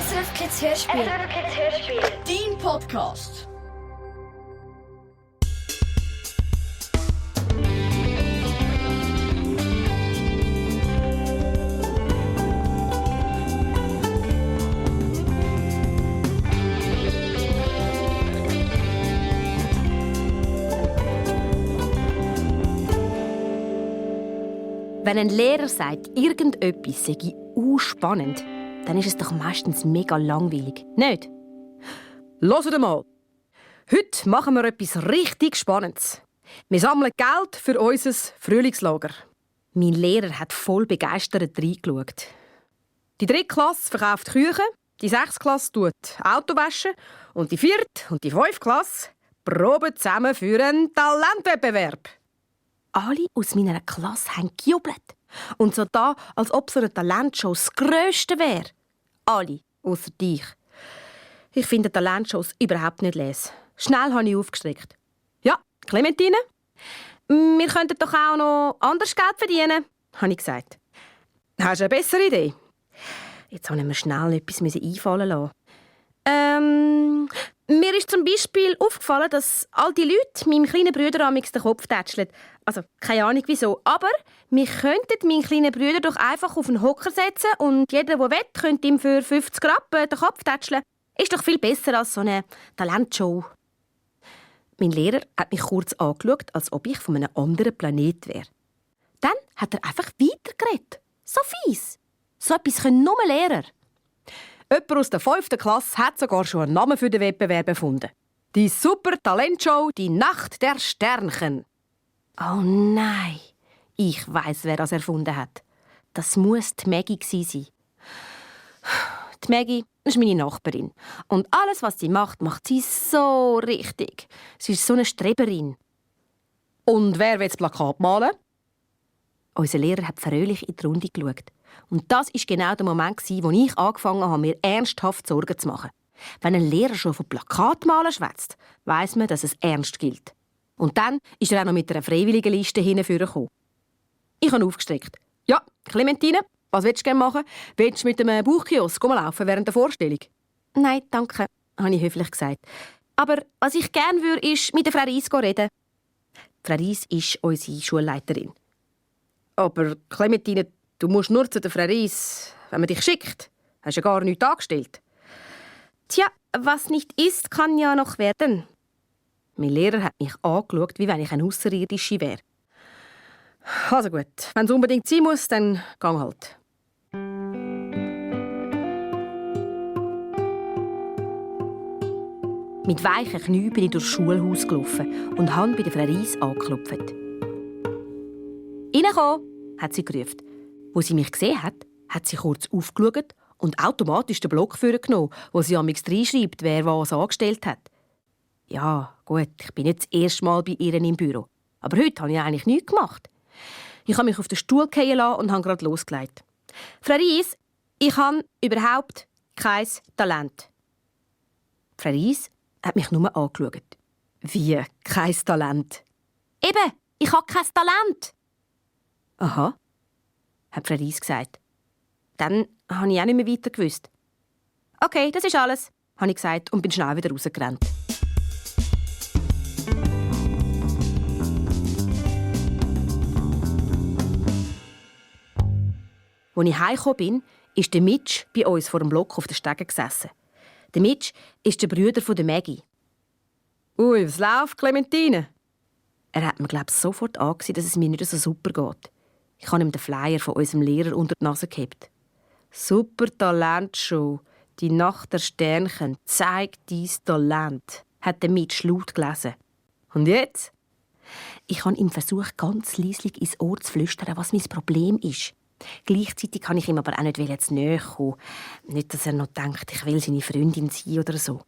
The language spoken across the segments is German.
SRF Kids Hörspiel. SRF Kids Hörspiel. Dein Podcast. Wenn ein Lehrer sagt, irgendetwas sei spannend, dann ist es doch meistens mega langweilig. Nicht? Hört mal. Heute machen wir etwas richtig Spannendes. Wir sammeln Geld für unser Frühlingslager. Mein Lehrer hat voll begeistert reingeschaut. Die 3. Klasse verkauft Küchen, die 6. Klasse tut Auto waschen und die 4. und die 5. Klasse proben zusammen für einen Talentwettbewerb. Alle aus meiner Klasse haben gejubelt. Und so da, als ob so eine Talentshow das Grösste wäre. Alle, ausser dich. Ich finde Talentshows überhaupt nicht les. Schnell habe ich aufgestreckt. Ja, Clementine? Wir könnten doch auch noch anderes Geld verdienen, habe ich gesagt. Hast du eine bessere Idee? Jetzt musste ich mir schnell etwas einfallen lassen. Mir ist zum Beispiel aufgefallen, dass all die Leute meinem kleinen Bruder amigs den Kopf tätscheln. Also, keine Ahnung wieso. Aber wir könnten meinen kleinen Bruder doch einfach auf einen Hocker setzen und jeder, der will, könnte ihm für 50 Rappen den Kopf tätscheln. Ist doch viel besser als so eine Talentshow. Mein Lehrer hat mich kurz angeschaut, als ob ich von einem anderen Planet wäre. Dann hat er einfach weitergeredet. So fies. So etwas können nur Lehrer. Jemand aus der 5. Klasse hat sogar schon einen Namen für den Wettbewerb erfunden. Die Super Talentshow «Die Nacht der Sternchen». Oh nein, ich weiss, wer das erfunden hat. Das muss die Maggie sein. Die Maggie ist meine Nachbarin. Und alles, was sie macht, macht sie so richtig. Sie ist so eine Streberin. Und wer will das Plakat malen? Unser Lehrer hat fröhlich in die Runde geschaut. Und das war genau der Moment, wo ich angefangen habe, mir ernsthaft Sorgen zu machen. Wenn ein Lehrer schon von Plakatmalen schwätzt, weiss man, dass es ernst gilt. Und dann ist er auch noch mit einer freiwilligen Liste hingekommen. Ich habe aufgestreckt. Ja, Clementine, was willst du gerne machen? Willst du mit dem Buchkiosk laufen während der Vorstellung? Nein, danke, habe ich höflich gesagt. Aber was ich gerne würde, ist mit der Frau Ries reden. Frau Ries ist unsere Schulleiterin. Aber Clementine, du musst nur zu der Frau Ries, wenn man dich schickt. Hast ja gar nichts angestellt. Tja, was nicht ist, kann ja noch werden. Mein Lehrer hat mich angeschaut, wie wenn ich eine Außerirdische wäre. Also gut, wenn es unbedingt sein muss, dann gang halt. Mit weichen Knien bin ich durchs Schulhaus gelaufen und habe bei der Frau Ries angeklopft. «Reinkommen!» hat sie gerufen. Wo sie mich gesehen hat, hat sie kurz aufgeschaut und automatisch den Block vorgenommen, wo sie amigs reinschreibt, wer was angestellt hat. Ja, gut, ich bin nicht das erste Mal bei ihr im Büro. Aber heute habe ich eigentlich nichts gemacht. Ich habe mich auf den Stuhl fallen lassen und habe gerade losgelegt. «Frau Ries, ich habe überhaupt kein Talent.» Frau Ries hat mich nur angeschaut. «Wie? Kein Talent?» «Eben, ich habe kein Talent.» «Aha», hat Frau Ries gesagt. Dann habe ich auch nicht mehr weiter gewusst. «Okay, das ist alles», habe ich gesagt und bin schnell wieder rausgerannt. Als ich heimgekommen bin, ist der Mitch bei uns vor dem Block auf den Stegen gesessen. Der Mitch ist der Bruder von der Maggie. «Ui, was läuft, Clementine?» Er hat mir, glaube ich, sofort angesehen, dass es mir nicht so super geht. Ich habe ihm den Flyer von unserem Lehrer unter die Nase gehabt. «Super Talentshow, die Nacht der Sternchen, zeig dein Talent», hat der Mitch laut gelesen. «Und jetzt?» Ich habe ihm versucht, ganz leislich ins Ohr zu flüstern, was mein Problem ist. Gleichzeitig kann ich ihm aber auch nicht zu nahe kommen. Nicht, dass er noch denkt, ich will seine Freundin sein oder so.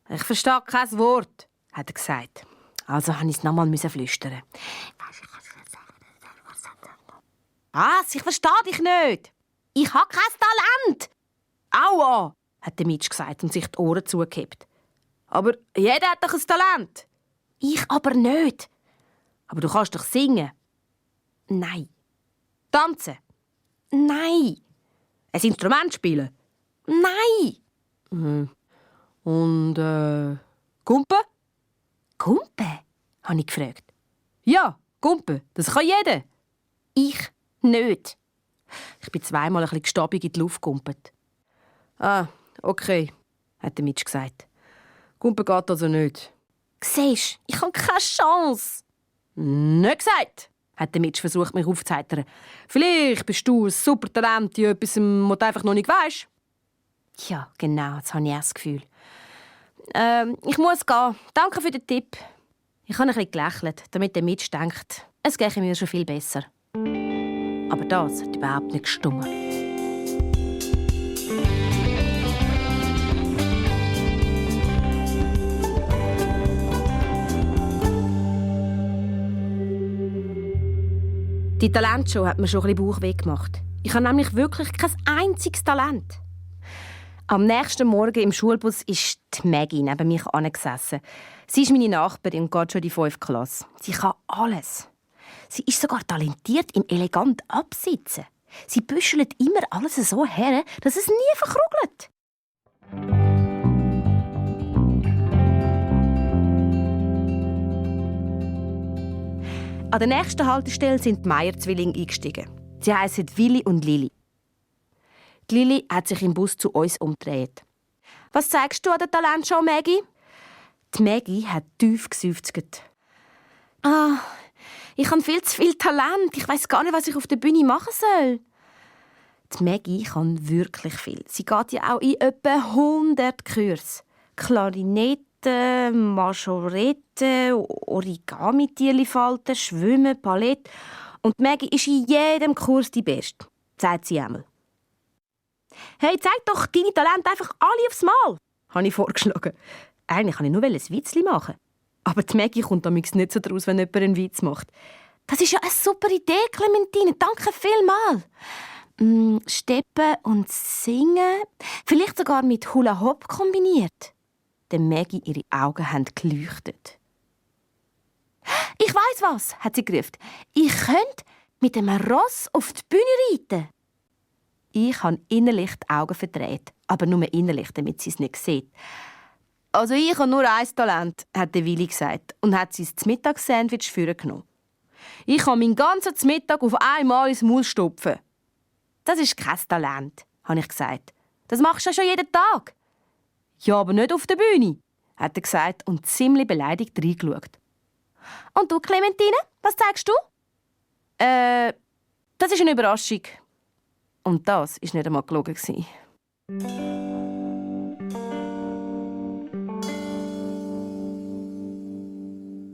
«Ich verstehe kein Wort», hat er gesagt. Also musste ich es nochmal flüstern. «Was? Ich verstehe dich nicht! Ich habe kein Talent!» «Aua!» hat der Mitch gesagt und sich die Ohren zugehabt. «Aber jeder hat doch ein Talent!» «Ich aber nicht!» «Aber du kannst doch singen!» «Nein!» «Tanzen!» «Nein!» Ein Instrument spielen? Nein. Und, Gumpen? Gumpen? Habe ich gefragt. Ja, Gumpen. Das kann jeder. Ich nicht. Ich bin zweimal ein bisschen gestabig in die Luft gegumpelt. Ah, okay, hat der Mitch gesagt. Gumpen geht also nicht. Siehst du, ich habe keine Chance. Nicht gesagt, hat der Mitch versucht, mich aufzuheitern. Vielleicht bist du ein super Talent in etwas, was du einfach noch nicht weisst. Ja, genau, das habe ich auch das Gefühl. Ich muss gehen. Danke für den Tipp. Ich habe ein bisschen gelächelt, damit der Mitch denkt, es gehe mir schon viel besser. Aber das hat überhaupt nicht gestimmt. Die Talentshow hat mir schon ein bisschen Bauchweh gemacht. Ich habe nämlich wirklich kein einziges Talent. Am nächsten Morgen im Schulbus ist die Maggie neben mich angesessen. Sie ist meine Nachbarin und geht schon in die 5. Klasse. Sie kann alles. Sie ist sogar talentiert im elegant Absitzen. Sie büschelt immer alles so her, dass es nie verkrugelt. An der nächsten Haltestelle sind die Meier-Zwillinge eingestiegen. Sie heissen Willi und Lili. Die Lili hat sich im Bus zu uns umgedreht. «Was zeigst du an der Talentshow, Maggie?» Die Maggie hat tief geseufzt. «Ah, ich habe viel zu viel Talent. Ich weiss gar nicht, was ich auf der Bühne machen soll.» Die Maggie kann wirklich viel. Sie geht ja auch in etwa 100 Kurse. Klarinette, Majorette, Origami-Tierli falten, Schwimmen, Ballett. Und Maggie ist in jedem Kurs die Beste, sagt sie einmal. «Hey, zeig doch deine Talente einfach alle aufs Mal!» habe ich vorgeschlagen. Eigentlich wollte ich nur ein Witzli machen. Aber die Maggie kommt damals nicht so draus, wenn jemand einen Witz macht. «Das ist ja eine super Idee, Clementine. Danke vielmals!» Steppen und singen, vielleicht sogar mit Hula Hop kombiniert. Der Maggie ihre Augen haben geleuchtet. «Ich weiss was!» hat sie gerufen. «Ich könnte mit einem Ross auf die Bühne reiten.» Ich habe innerlich die Augen verdreht, aber nur innerlich, damit sie es nicht sieht. «Also ich habe nur ein Talent», hat der Willi gesagt und hat sein Mittagssandwich vorgenommen. «Ich kann meinen ganzen Mittag auf einmal ins Maul stopfen.» «Das ist kein Talent», habe ich gesagt. «Das machst du ja schon jeden Tag.» «Ja, aber nicht auf der Bühne», hat er gesagt und ziemlich beleidigt reingeschaut. «Und du, Clementine, was zeigst du?» Das ist eine Überraschung.» Und das war nicht einmal gelogen.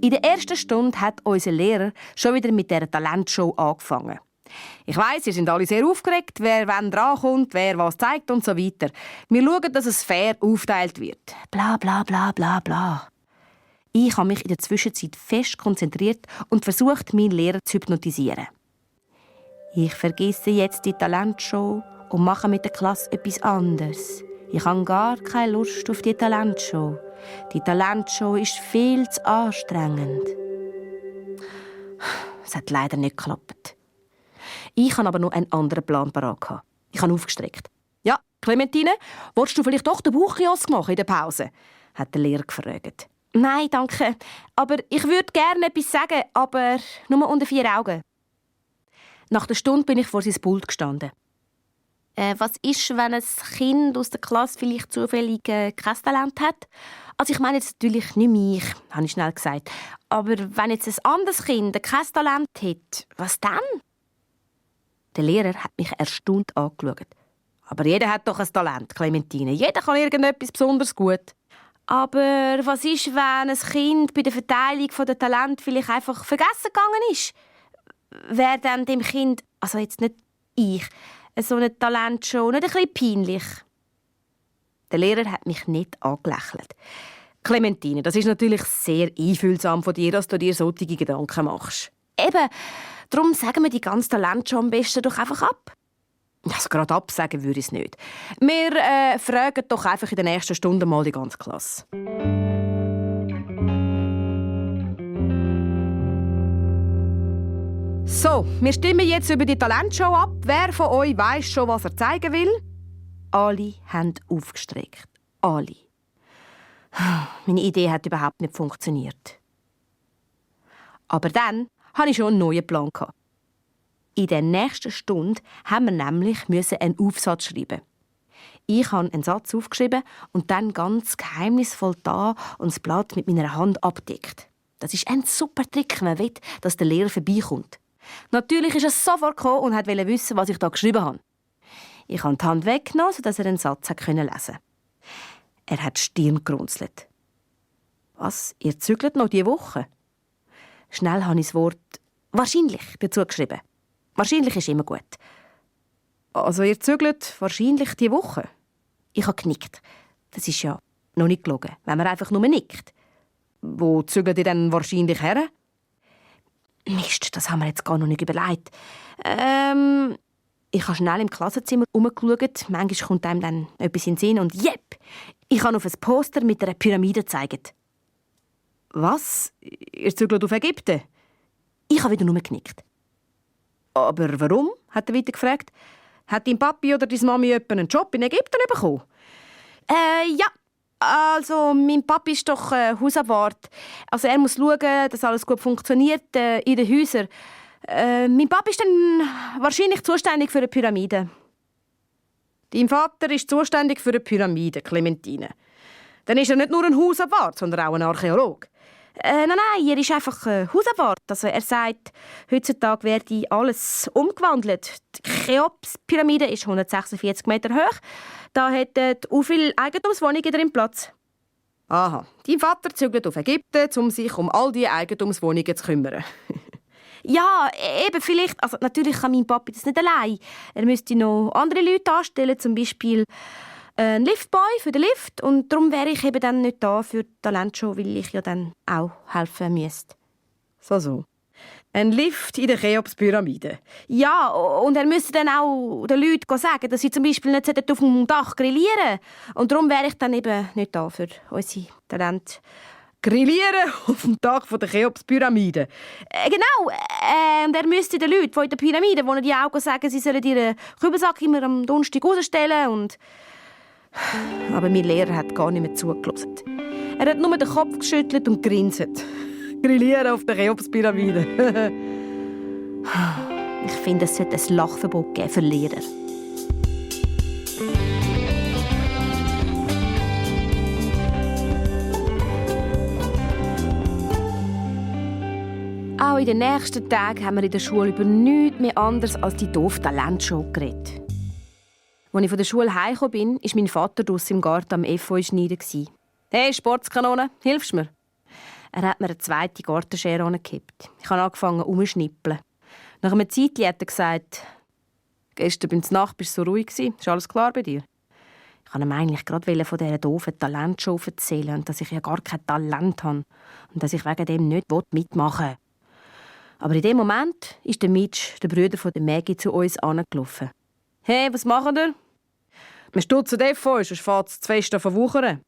In der ersten Stunde hat unser Lehrer schon wieder mit dieser Talentshow angefangen. Ich weiss, ihr seid alle sehr aufgeregt, wer wann drankommt, wer was zeigt und so weiter. Wir schauen, dass es fair aufgeteilt wird. Bla bla bla bla bla. Ich habe mich in der Zwischenzeit fest konzentriert und versucht, meinen Lehrer zu hypnotisieren. Ich vergesse jetzt die Talentshow und mache mit der Klasse etwas anderes. Ich habe gar keine Lust auf die Talentshow. Die Talentshow ist viel zu anstrengend. Es hat leider nicht geklappt. Ich hatte aber noch einen anderen Plan parat. Ich habe aufgestreckt. «Ja, Clementine, willst du vielleicht doch den Bauchkiosk machen in der Pause?» hat der Lehrer gefragt. «Nein, danke. Aber ich würde gerne etwas sagen, aber nur unter 4 Augen.» Nach der Stunde bin ich vor sein Pult gestanden. Was ist, wenn ein Kind aus der Klasse vielleicht zufällig kein Talent hat? Also ich meine jetzt natürlich nicht mich, habe ich schnell gesagt. Aber wenn jetzt ein anderes Kind kein Talent hat, was dann? Der Lehrer hat mich erstaunt angeschaut. «Aber jeder hat doch ein Talent, Clementine. Jeder kann irgendetwas besonders gut.» «Aber was ist, wenn ein Kind bei der Verteilung der Talente vielleicht einfach vergessen gegangen ist? Wäre dann dem Kind, also jetzt nicht ich, so eine Talentshow nicht ein bisschen peinlich?» Der Lehrer hat mich nicht angelächelt. «Clementine, das ist natürlich sehr einfühlsam von dir, dass du dir solche Gedanken machst.» «Eben, darum sagen wir die ganze Talentshow am besten doch einfach ab.» Also gerade absagen würde ich es nicht. Wir fragen doch einfach in der nächsten Stunde mal die ganze Klasse. So, wir stimmen jetzt über die Talentshow ab. Wer von euch weiss schon, was er zeigen will? Alle haben aufgestreckt. Alle. Meine Idee hat überhaupt nicht funktioniert. Aber dann hatte ich schon einen neuen Plan. In der nächsten Stunde haben wir nämlich einen Aufsatz schreiben. Ich habe einen Satz aufgeschrieben und dann ganz geheimnisvoll da und das Blatt mit meiner Hand abdeckt. Das ist ein super Trick, wenn man will, dass der Lehrer vorbeikommt. Natürlich ist er sofort gekommen und wollte wissen, was ich da geschrieben habe. Ich habe die Hand weggenommen, sodass er einen Satz lesen konnte. Er hat die Stirn gerunzelt. «Was? Ihr zügelt noch diese Woche?» Schnell habe ich das Wort «wahrscheinlich» dazu geschrieben. Wahrscheinlich ist immer gut. Also ihr zügelt wahrscheinlich diese Woche? Ich habe genickt. Das ist ja noch nicht gelogen, wenn man einfach nur nickt. Wo zügelt ihr denn wahrscheinlich her? Mist, das haben wir jetzt gar noch nicht überlegt. Ich habe schnell im Klassenzimmer herumgeschaut. Manchmal kommt einem dann etwas in den Sinn und jep, ich habe auf ein Poster mit einer Pyramide gezeigt. Was? Ihr zügelt auf Ägypten? Ich habe wieder nur genickt. Aber warum? Hat er weiter gefragt. Hat dein Papi oder deine Mami einen Job in Ägypten bekommen? Ja. Also, mein Papi ist doch Hausabwart. Also, er muss schauen, dass alles gut funktioniert in den Häusern. Mein Papi ist dann wahrscheinlich zuständig für eine Pyramide. Dein Vater ist zuständig für eine Pyramide, Clementine. Dann ist er nicht nur ein Hausabwart, sondern auch ein Archäologe. Nein, er ist einfach Hausabwart. Also er sagt, heutzutage werde alles umgewandelt. Die Cheops-Pyramide ist 146 Meter hoch. Da hätten auch viele Eigentumswohnungen drin Platz. Aha, dein Vater zügelt auf Ägypten, um sich um all diese Eigentumswohnungen zu kümmern. Ja, eben vielleicht. Also natürlich kann mein Papi das nicht allein. Er müsste noch andere Leute anstellen, zum Beispiel ein Liftboy für den Lift. Und darum wäre ich eben dann nicht da für die Talentshow, weil ich ja dann auch helfen müsste. So. Ein Lift in der Cheops-Pyramide. Ja, und er müsste dann auch den Leuten sagen, dass sie zum Beispiel nicht auf dem Dach grillieren sollten. Und darum wäre ich dann eben nicht da für unsere Talente. Grillieren auf dem Dach der Cheops-Pyramide. Genau. Und er müsste den Leuten, die in der Pyramide wohnen, die auch sagen, sie sollen ihren Kübelsack immer am Donnerstag rausstellen. Aber mein Lehrer hat gar nicht mehr zugelassen. Er hat nur den Kopf geschüttelt und grinset. Grillieren auf der Cheops-Pyramide. Ich finde, es sollte ein Lachverbot geben für Lehrer. Auch in den nächsten Tagen haben wir in der Schule über nichts mehr anderes als die doofe Talentshow geredet. Als ich von der Schule heimgekommen bin, war mein Vater draussen im Garten am Efeu schneiden. «Hey, Sportskanone, hilfst du mir?» Er hat mir eine zweite Gartenschere angekippt. Ich habe angefangen umzuschnippeln. Nach einer Zeit hat er gesagt, «Gestern beim Nacht warst du so ruhig. Ist alles klar bei dir?» Ich wollte ihm eigentlich gerade von dieser doofen Talentshow erzählen und dass ich ja gar kein Talent habe und dass ich wegen dem nicht mitmachen will. Aber in dem Moment ist der Mitch, der Bruder von der Maggie, zu uns angelaufen. «Hey, was machen wir?» «Wir stutzen Efeu, sonst fährt es zu fest an verwuchern.»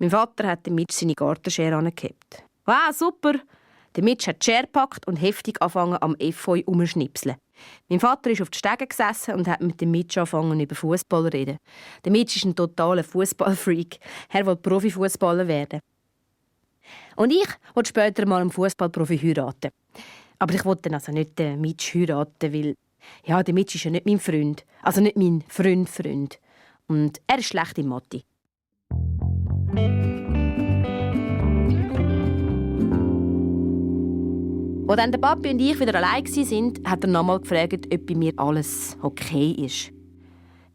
Mein Vater hat dem Mitch seine Gartenschere angekippt. «Wow, super!» Der Mitch hat die Schere gepackt und heftig angefangen am Efeu umzuschnipseln. Mein Vater ist auf den Stegen gesessen und hat mit dem Mitch angefangen, über Fußball zu reden. Der Mitch ist ein totaler Fußballfreak. Er will Profifußballer werden. Und ich wollte später mal einen Fußballprofi heiraten. Aber ich wollte dann also nicht den Mitch heiraten, weil ja, der Mitch ist ja nicht mein Freund. Also nicht mein Freund. Und er ist schlecht in Mathe. Als dann der Papi und ich wieder allein waren, hat er nochmal gefragt, ob bei mir alles okay ist.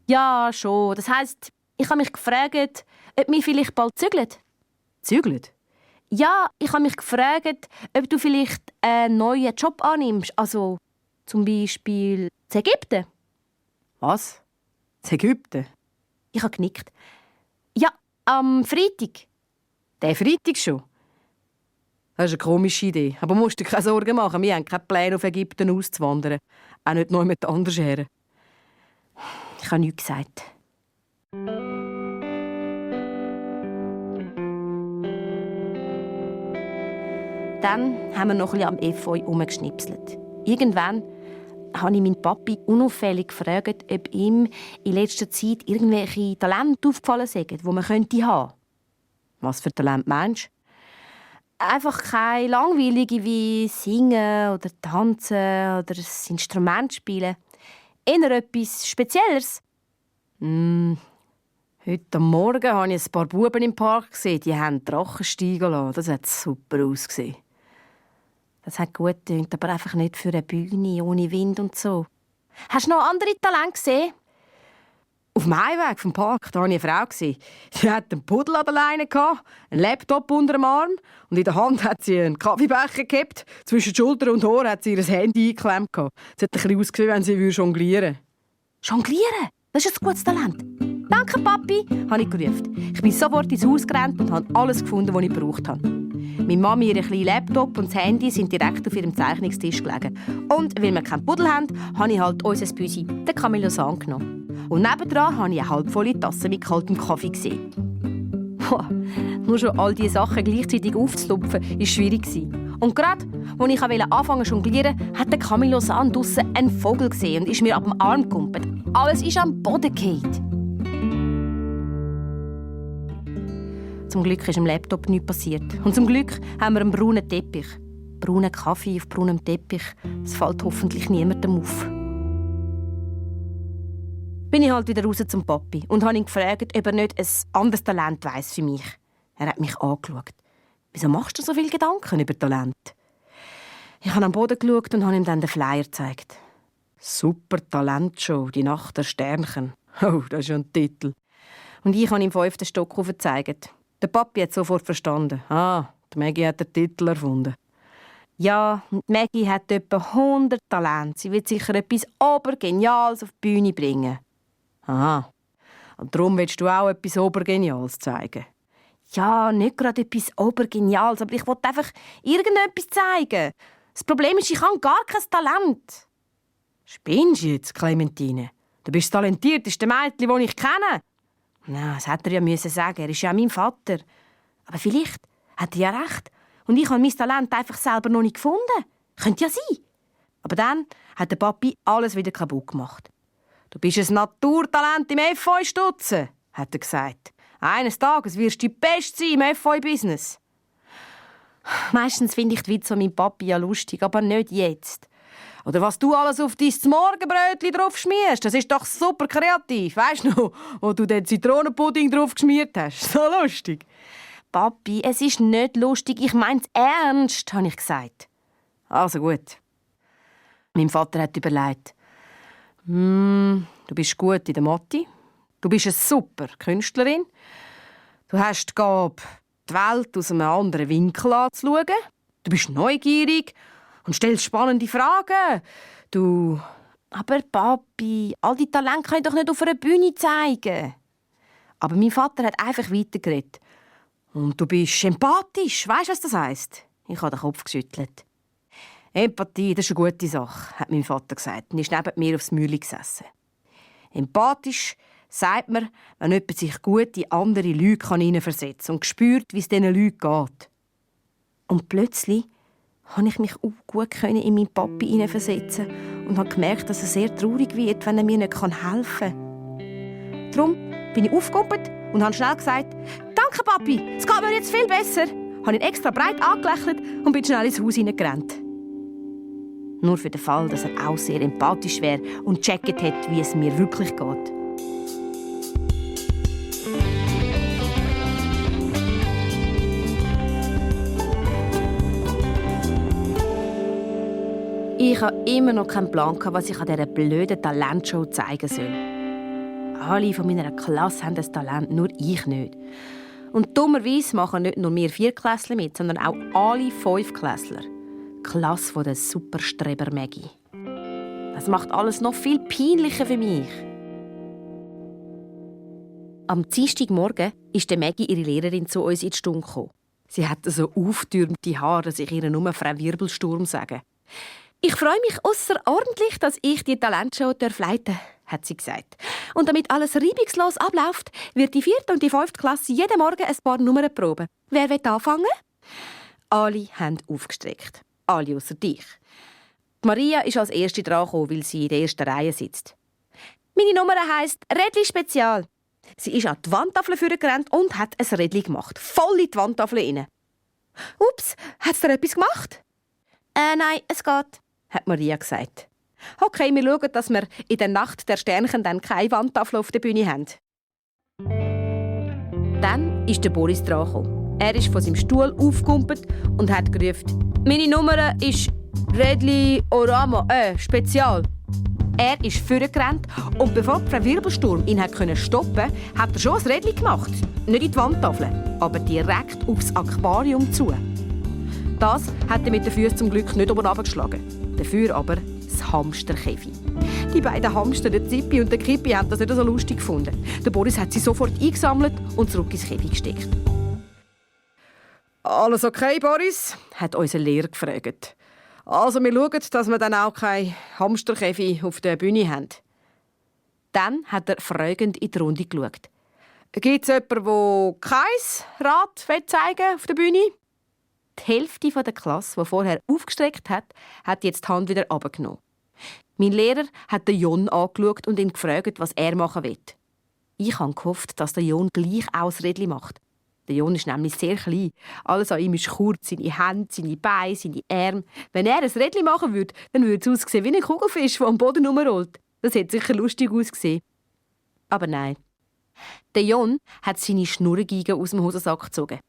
Ja, schon. Das heisst, ich habe mich gefragt, ob wir vielleicht bald zügeln. Zügeln? Ja, ich habe mich gefragt, ob du vielleicht einen neuen Job annimmst. Also zum Beispiel in Ägypten. Was? In Ägypten? Ich habe genickt. Ja, am Freitag. Der Freitag schon? Das ist eine komische Idee. Aber musst dir keine Sorgen machen. Wir haben keinen Plan, auf Ägypten auszuwandern. Auch nicht neu mit anderen Scheren. Ich habe nichts gesagt. Dann haben wir noch ein bisschen am Efeu herumgeschnipselt. Irgendwann habe ich meinen Papi unauffällig gefragt, ob ihm in letzter Zeit irgendwelche Talente aufgefallen sind, die man haben könnte. Was für Talent meinst du? Einfach keine langweilige wie Singen oder Tanzen oder ein Instrument spielen. Eher etwas Spezielles. Heute Morgen habe ich ein paar Buben im Park gesehen, die haben Drachen steigen lassen. Das hat super ausgesehen. Das hat gut getönt, aber einfach nicht für eine Bühne, ohne Wind und so. Hast du noch andere Talente gesehen? Auf dem Heimweg vom Park da habe ich eine Frau gesehen. Sie hatte einen Pudel an der Leine, einen Laptop unter dem Arm und in der Hand hat sie einen Kaffeebecher gehabt. Zwischen Schulter und Ohr hat sie ihr Handy eingeklemmt. Sie hat ein bisschen ausgesehen, wenn sie jonglieren würde. Jonglieren? Das ist ein gutes Talent. «Danke, Papi», habe ich gerufen. Ich bin sofort ins Haus gerannt und habe alles gefunden, was ich gebraucht habe. Meine Mami, ihr kleiner Laptop und das Handy sind direkt auf ihrem Zeichnungstisch gelegen. Und weil wir keinen Puddel haben, habe ich halt unser Büsi, den Camille Lausanne, genommen. Und nebendran habe ich eine halbvolle Tasse mit kaltem Kaffee gesehen. Nur schon all diese Sachen gleichzeitig aufzulupfen, war schwierig. Und gerade, als ich anfangen zu jonglieren, hat der Camille Lausanne draussen einen Vogel gesehen und ist mir ab dem Arm gekumpelt. Alles ist am Boden gefallen. Zum Glück ist am Laptop nichts passiert. Und zum Glück haben wir einen braunen Teppich. Braunen Kaffee auf braunem Teppich. Das fällt hoffentlich niemandem auf. Bin ich halt wieder raus zum Papi und habe ihn gefragt, ob er nicht ein anderes Talent weiss für mich. Er hat mich angeschaut. «Wieso machst du so viele Gedanken über Talent?» Ich habe am Boden geschaut und habe ihm dann den Flyer gezeigt. «Super Talentshow, die Nacht der Sternchen.» Oh, das ist ja ein Titel. Und ich habe ihm 5. Stock aufgezeigt. Der Papi hat sofort verstanden. Die Maggie hat den Titel erfunden. Ja, Maggie hat etwa 100 Talente. Sie wird sicher etwas Obergeniales auf die Bühne bringen. Aha. Und darum willst du auch etwas Obergeniales zeigen? Ja, nicht gerade etwas Obergeniales, aber ich wollte einfach irgendetwas zeigen. Das Problem ist, ich habe gar kein Talent. Spinnst du jetzt, Clementine? Du bist das talentierteste Mädchen, das ich kenne. Na, das hätte er ja sagen. Er ist ja mein Vater. Aber vielleicht hat er ja recht. Und ich habe mein Talent einfach selber noch nicht gefunden. Könnte ja sein. Aber dann hat der Papi alles wieder kaputt gemacht. «Du bist ein Naturtalent im FV-Stutzen», hat er gesagt. «Eines Tages wirst du die Beste sein im FV-Business.» Meistens finde ich die Witze von meinem Papi ja lustig, aber nicht jetzt. Oder was du alles auf dein Morgenbrötchen drauf schmierst, das ist doch super kreativ. Weisst du noch, wo du den Zitronenpudding drauf geschmiert hast? So lustig. «Papi, es ist nicht lustig, ich meine es ernst», habe ich gesagt. «Also gut.» Mein Vater hat überlegt. «Du bist gut in der Mathe. Du bist eine super Künstlerin. Du hast die Gabe, die Welt aus einem anderen Winkel anzuschauen. Du bist neugierig und stellst spannende Fragen. Du...» «Aber Papi, all die Talente kann ich doch nicht auf einer Bühne zeigen.» Aber mein Vater hat einfach weitergeredet. «Und du bist empathisch, weisst du, was das heisst?» Ich habe den Kopf geschüttelt. «Empathie, das ist eine gute Sache», hat mein Vater gesagt und ist neben mir aufs Mühle gesessen. Empathisch sagt man, wenn jemand sich gut in andere Leute hineinversetzen kann und spürt, wie es diesen Leuten geht. Und plötzlich konnte ich mich auch gut in meinen Papi hineinversetzen und habe gemerkt, dass er sehr traurig wird, wenn er mir nicht helfen kann. Darum bin ich aufgehoben und habe schnell gesagt: «Danke, Papi, es geht mir jetzt viel besser.» Ich habe ihn extra breit angelächelt und bin schnell ins Haus hineingerannt. Nur für den Fall, dass er auch sehr empathisch wäre und gecheckt hat, wie es mir wirklich geht. Ich habe immer noch keinen Plan, was ich an dieser blöden Talentshow zeigen soll. Alle von meiner Klasse haben das Talent, nur ich nicht. Und dummerweise machen nicht nur wir 4-Klässler mit, sondern auch alle 5-Klässler. Die Klasse von der Superstreber Maggie. Das macht alles noch viel peinlicher für mich. Am Dienstagmorgen ist Maggie, ihre Lehrerin, zu uns in die Stunde gekommen. Sie hatte so auftürmte Haare, dass ich ihr nur Frau Wirbelsturm sage. «Ich freue mich außerordentlich, dass ich die Talentshow leiten darf», hat sie gesagt. «Und damit alles reibungslos abläuft, wird die 4. und die 5. Klasse jeden Morgen ein paar Nummern proben. Wer will anfangen?» Alle haben aufgestreckt. Alle ausser dich. Die Maria ist als Erste dran gekommen, weil sie in der ersten Reihe sitzt. Meine Nummer heisst «Rädli Spezial». Sie ist an die Wandtafel vorgerannt und hat ein Rädli gemacht. Voll in die Wandtafel rein. «Ups, hat's dir etwas gemacht?» Nein, es geht», hat Maria gesagt. «Okay, wir schauen, dass wir in der Nacht der Sternchen dann keine Wandtafel auf der Bühne haben.» Dann ist der Boris dran gekommen. Er ist von seinem Stuhl aufgekumpelt und hat gerufen: «Meine Nummer ist Rädli Orama, Spezial.» Er ist vorgerannt und bevor Frau Wirbelsturm ihn stoppen konnte, hat er schon ein Rädli gemacht. Nicht in die Wandtafel, aber direkt aufs Aquarium zu. Das hat er mit den Füßen zum Glück nicht oben runtergeschlagen. Dafür aber das Hamsterkäfi. Die beiden Hamster, der Zippi und der Kippi, haben das nicht so lustig gefunden. Der Boris hat sie sofort eingesammelt und zurück ins Käfi gesteckt. «Alles okay, Boris?» hat unser Lehrer gefragt. «Also, wir schauen, dass wir dann auch keine Hamsterkäfi auf der Bühne haben.» Dann hat er fragend in die Runde geschaut. «Gibt es jemanden, der kein Rad zeigen auf der Bühne?» Die Hälfte der Klasse, die vorher aufgestreckt hat jetzt die Hand wieder runtergenommen. Mein Lehrer hat den Jon angeschaut und ihn gefragt, was er machen will. Ich habe gehofft, dass der Jon gleich auch das Rädli macht. Der Jon ist nämlich sehr klein. Alles an ihm ist kurz, seine Hände, seine Beine, seine Arme. Wenn er ein Rädli machen würde, dann würde es aussehen wie ein Kugelfisch, der am Boden rumrollt. Das hätte sicher lustig ausgesehen. Aber nein. Der Jon hat seine Schnurrengeige aus dem Hosensack gezogen.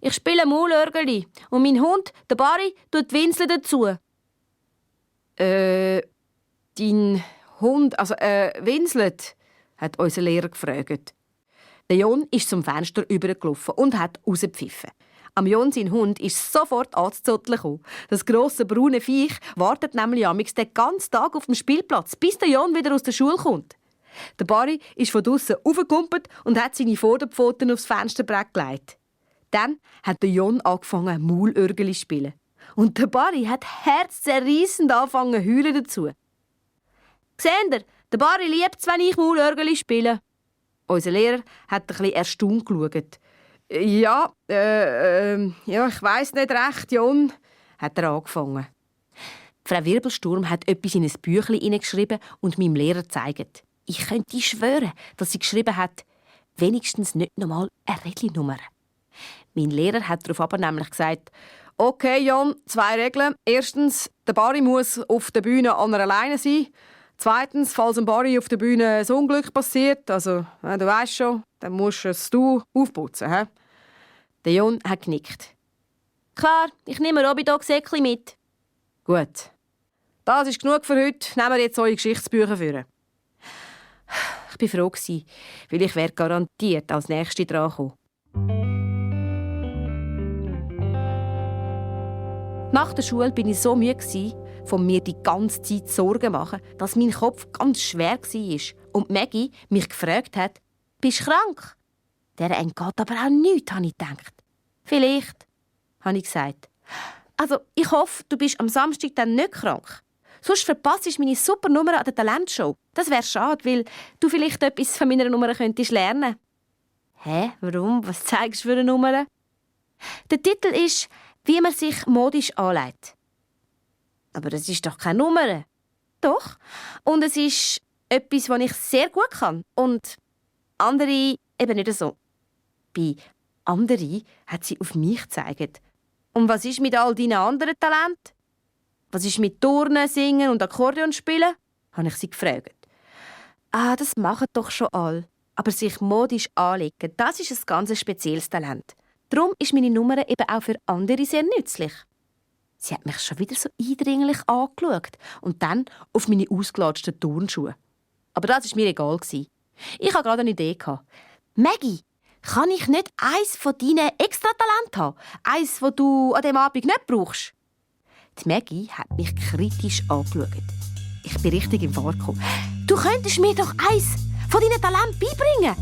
«Ich spiele Maulörgeli und mein Hund, der Barry, tut die Winsel dazu.» «Dein Hund, winselt?» hat unser Lehrer gefragt. Der Jon ist zum Fenster übergelaufen und hat rausgepfiffen. Am Jon, sein Hund, ist sofort anzuzotteln gekommen. Das grosse braune Viech wartet nämlich amigs den ganzen Tag auf dem Spielplatz, bis der Jon wieder aus der Schule kommt. Der Barry ist von draussen aufgekumpelt und hat seine Vorderpfoten aufs Fensterbrett gelegt. Dann hat der Jon angefangen, Maulörgeli zu spielen. Und der Barry hat herzzerreissend angefangen zu heulen dazu. «Seht ihr, der Barry liebt es, wenn ich Maulörgeli spiele.» Unser Lehrer hat ein bisschen erstaunt geschaut. «Ja, ich weiss nicht recht, Jon», hat er angefangen. Frau Wirbelsturm hat etwas in ein Büchlein hineingeschrieben und meinem Lehrer gezeigt. Ich könnte schwören, dass sie geschrieben hat, wenigstens nicht nochmal eine Rädli-Nummer. Mein Lehrer hat darauf aber nämlich gesagt: «Okay, Jon, 2 Regeln. Erstens, der Barry muss auf der Bühne an einer Leine sein. Zweitens, falls dem Barry auf der Bühne ein Unglück passiert, du weisst schon, dann musst du aufputzen. He?» Der Jon hat genickt. «Klar, ich nehme Robidog-Säckchen mit.» «Gut. Das ist genug für heute. Nehmen wir jetzt eure Geschichtsbücher vor.» Ich war froh, weil ich wäre garantiert als Nächste dran gekommen. Nach der Schule war ich so müde, von mir die ganze Zeit Sorgen machen, dass mein Kopf ganz schwer war und Maggie mich gefragt hat: «Bist du krank?» «Der entgeht aber auch nichts», habe ich gedacht. «Vielleicht», habe ich gesagt. «Also, ich hoffe, du bist am Samstag dann nicht krank. Sonst verpasst du meine super Nummer an der Talentshow. Das wäre schade, weil du vielleicht etwas von meiner Nummer könntest lernen.» «Hä? Warum? Was zeigst du für eine Nummer?» «Der Titel ist ‹Wie man sich modisch anlegt›.» «Aber das ist doch keine Nummer.» «Doch. Und es ist etwas, was ich sehr gut kann. Und andere eben nicht so.» Bei «andere» hat sie auf mich gezeigt. «Und was ist mit all deinen anderen Talenten? Was ist mit Turnen, Singen und Akkordeon spielen?» habe ich sie gefragt. «Ah, das machen doch schon alle. Aber sich modisch anlegen, das ist ein ganz spezielles Talent. Darum ist meine Nummer eben auch für andere sehr nützlich.» Sie hat mich schon wieder so eindringlich angeschaut und dann auf meine ausgelatschten Turnschuhe. Aber das war mir egal. Ich hatte gerade eine Idee. «Maggie, kann ich nicht eins von deinen Extratalenten haben? Eins, das du an diesem Abend nicht brauchst?» Die Maggie hat mich kritisch angeschaut. Ich bin richtig im Fahrt gekommen. «Du könntest mir doch eins von deinen Talenten beibringen!»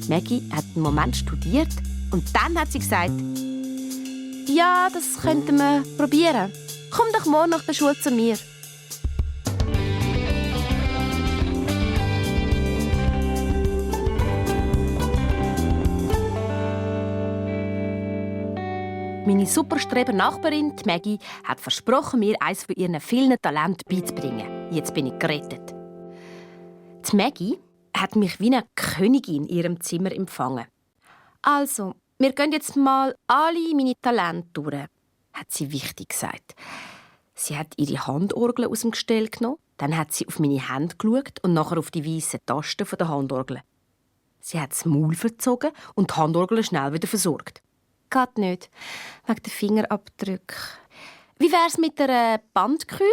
Maggie hat einen Moment studiert und dann hat sie gesagt: «Ja, das könnten wir probieren. Komm doch morgen nach der Schule zu mir.» Meine Superstreber-Nachbarin, die Maggie, hat versprochen, mir eines von ihren vielen Talenten beizubringen. Jetzt bin ich gerettet. Die Maggie hat mich wie eine Königin in ihrem Zimmer empfangen. «Also, wir gehen jetzt mal alle meine Talente durch», hat sie wichtig gesagt. Sie hat ihre Handorgel aus dem Gestell genommen, dann hat sie auf meine Hände geschaut und nachher auf die weißen Tasten der Handorgel. Sie hat das Maul verzogen und die Handorgel schnell wieder versorgt. «Geht nicht, wegen der Fingerabdrücke. Wie wär's mit einer Bandkür?»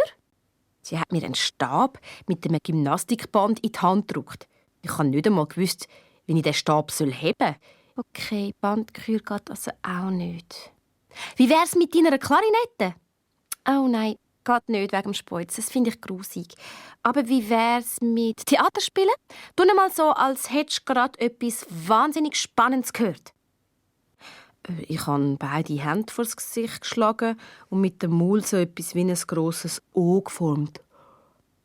Sie hat mir einen Stab mit einem Gymnastikband in die Hand gedrückt. Ich habe nicht einmal gewusst, wie ich den Stab heben soll. «Okay, Bandkür geht also auch nicht.» «Wie wär's mit deiner Klarinette?» «Oh nein, geht nicht wegen dem Speuz. Das finde ich grusig. Aber wie wär's mit Theaterspielen? Tu mal so, als hättest du gerade etwas wahnsinnig Spannendes gehört.» Ich habe beide Hände vor das Gesicht geschlagen und mit dem Maul so etwas wie ein grosses O geformt.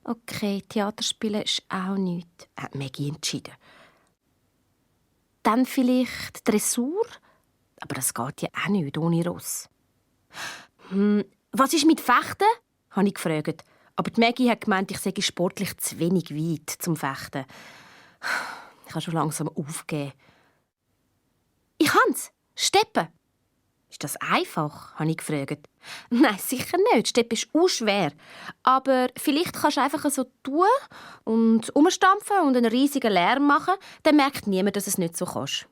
«Okay, Theaterspielen ist auch nichts», hat Maggie entschieden. «Dann vielleicht Dressur? Aber das geht ja auch nicht ohne Ross.» «Was ist mit Fechten?» habe ich gefragt. Aber die Maggie hat gemeint, ich sei sportlich zu wenig weit zum Fechten. Ich habe schon langsam aufgegeben. «Ich kann's! Steppen!» «Ist das einfach?» habe ich gefragt. «Nein, sicher nicht. Steppen ist auch schwer. Aber vielleicht kannst du einfach so tun und umstampfen und einen riesigen Lärm machen. Dann merkt niemand, dass es nicht so kannst.»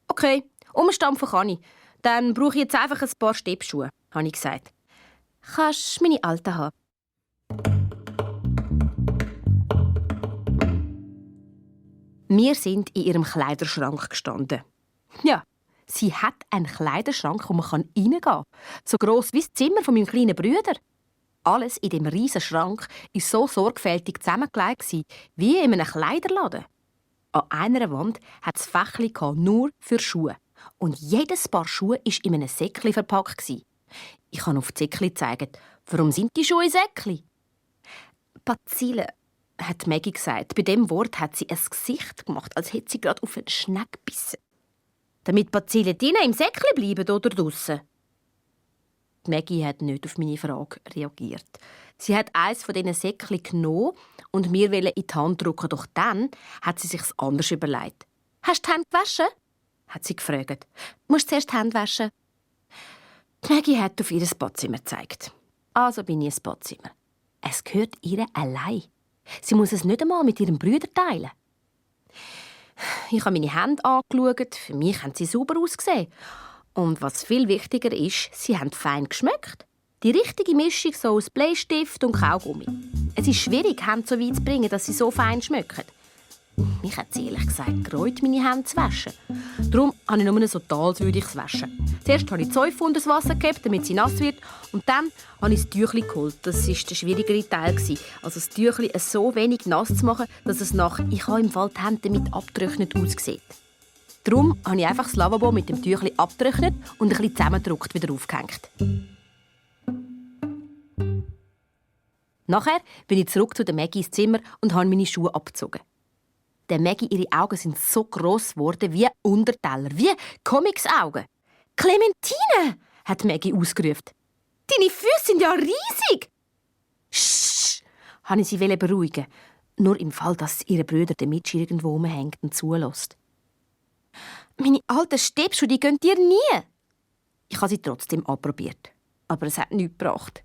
«Okay, umstampfen kann ich. Dann brauche ich jetzt einfach ein paar Steppschuhe», habe ich gesagt. «Kannst du meine alten haben?» Wir sind in ihrem Kleiderschrank gestanden. Ja, sie hat einen Kleiderschrank, wo man reingehen kann. So gross wie das Zimmer von meinem kleinen Bruder. Alles in dem riesen Schrank war so sorgfältig zusammengelegt wie in einem Kleiderladen. An einer Wand hat es Fächli nur für Schuhe. Und jedes Paar Schuhe war in einem Säckchen verpackt. Ich habe auf die Säckchen gezeigt. «Warum sind die Schuhe in Säckchen?» «Bazillen», hat Maggie gesagt. Bei dem Wort hat sie ein Gesicht gemacht, als hätte sie gerade auf einen Schneck gebissen. «Damit Bazillen drinnen im Säckchen bleiben oder draussen?» Maggie hat nicht auf meine Frage reagiert. Sie hat eines von diesen Säckchen genommen und mir in die Hand drücken. Doch dann hat sie sich anders überlegt. «Hast du die Hände gewaschen?» hat sie gefragt. «Musst du zuerst die Hände waschen?» Maggie hat auf ihr Badzimmer gezeigt. Also bin ich ein Badzimmer. Es gehört ihr allein. Sie muss es nicht einmal mit ihrem Bruder teilen. Ich habe meine Hände angeschaut. Für mich haben sie sauber ausgesehen. Und was viel wichtiger ist, sie haben fein geschmeckt. Die richtige Mischung so aus Bleistift und Kaugummi. Es ist schwierig, Hände so weit zu bringen, dass sie so fein schmecken. Mich hat es ehrlich gesagt gereut, meine Hände zu waschen. Darum habe ich nur so getan, als würde ich es waschen. Zuerst habe ich die Seife unter das Wasser gegeben, damit sie nass wird. Und dann habe ich das Tüchli geholt. Das war der schwierigere Teil. Also das Tüchli so wenig nass zu machen, dass es nach «Ich habe im Fall die Hände damit abgetrocknet» aussieht. Darum habe ich einfach das Lavabo mit dem Tüchli abgetrocknet und ein bisschen zusammengedrückt wieder aufgehängt. Nachher bin ich zurück zu der Maggie ins Zimmer und habe meine Schuhe abgezogen. Der Maggie, ihre Augen sind so gross geworden wie Unterteller, wie Comics-Augen. «Clementine!» hat Maggie ausgerufen. «Deine Füße sind ja riesig!» «Sch!» wollte ich sie beruhigen. Nur im Fall, dass ihre Brüder den Mitsch irgendwo rumhängt und zulässt. «Meine alten Steppschuhe, die gehen dir nie!» Ich habe sie trotzdem anprobiert. Aber es hat nichts gebracht.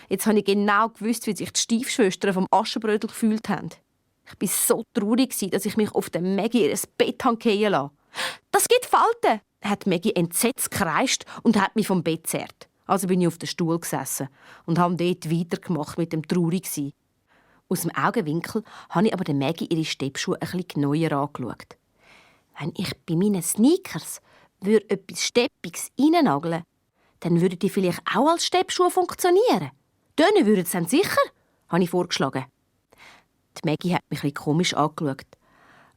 Jetzt habe ich genau gewusst, wie sich die Stiefschwestern vom Aschenbrödel gefühlt haben. Ich war so traurig, dass ich mich auf den Maggie ihr Bett fallen lassen. «Das gibt Falten!» hat Maggie entsetzt gekreischt und hat mich vom Bett gezerrt. Also bin ich auf den Stuhl gesessen und habe dort weitergemacht mit dem Traurigsein. Aus dem Augenwinkel habe ich aber der Maggie ihre Steppschuhe ein bisschen genauer angeschaut. Wenn ich bei meinen Sneakers etwas Steppiges reinnageln, dann würden die vielleicht auch als Steppschuhe funktionieren. Dünne würden es dann sicher, habe ich vorgeschlagen. Die Maggie hat mich ein bisschen komisch angeschaut.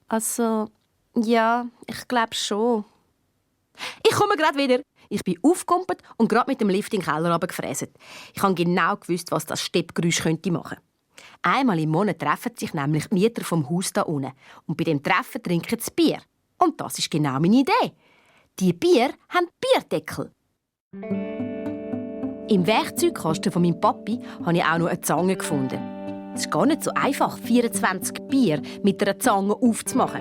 «Also, ja, ich glaube schon.» «Ich komme gerade wieder.» Ich bin aufgekumpelt und gerade mit dem Lift in den Keller runtergefräst. Ich habe genau gewusst, was das Steppgeräusch machen könnte. Einmal im Monat treffen sich nämlich die Mieter vom Haus da unten. Und bei dem Treffen trinken sie Bier. Und das ist genau meine Idee. Die Bier haben Bierdeckel. Im Werkzeugkasten von meinem Papi habe ich auch noch eine Zange gefunden. Es ist gar nicht so einfach, 24 Bier mit einer Zange aufzumachen.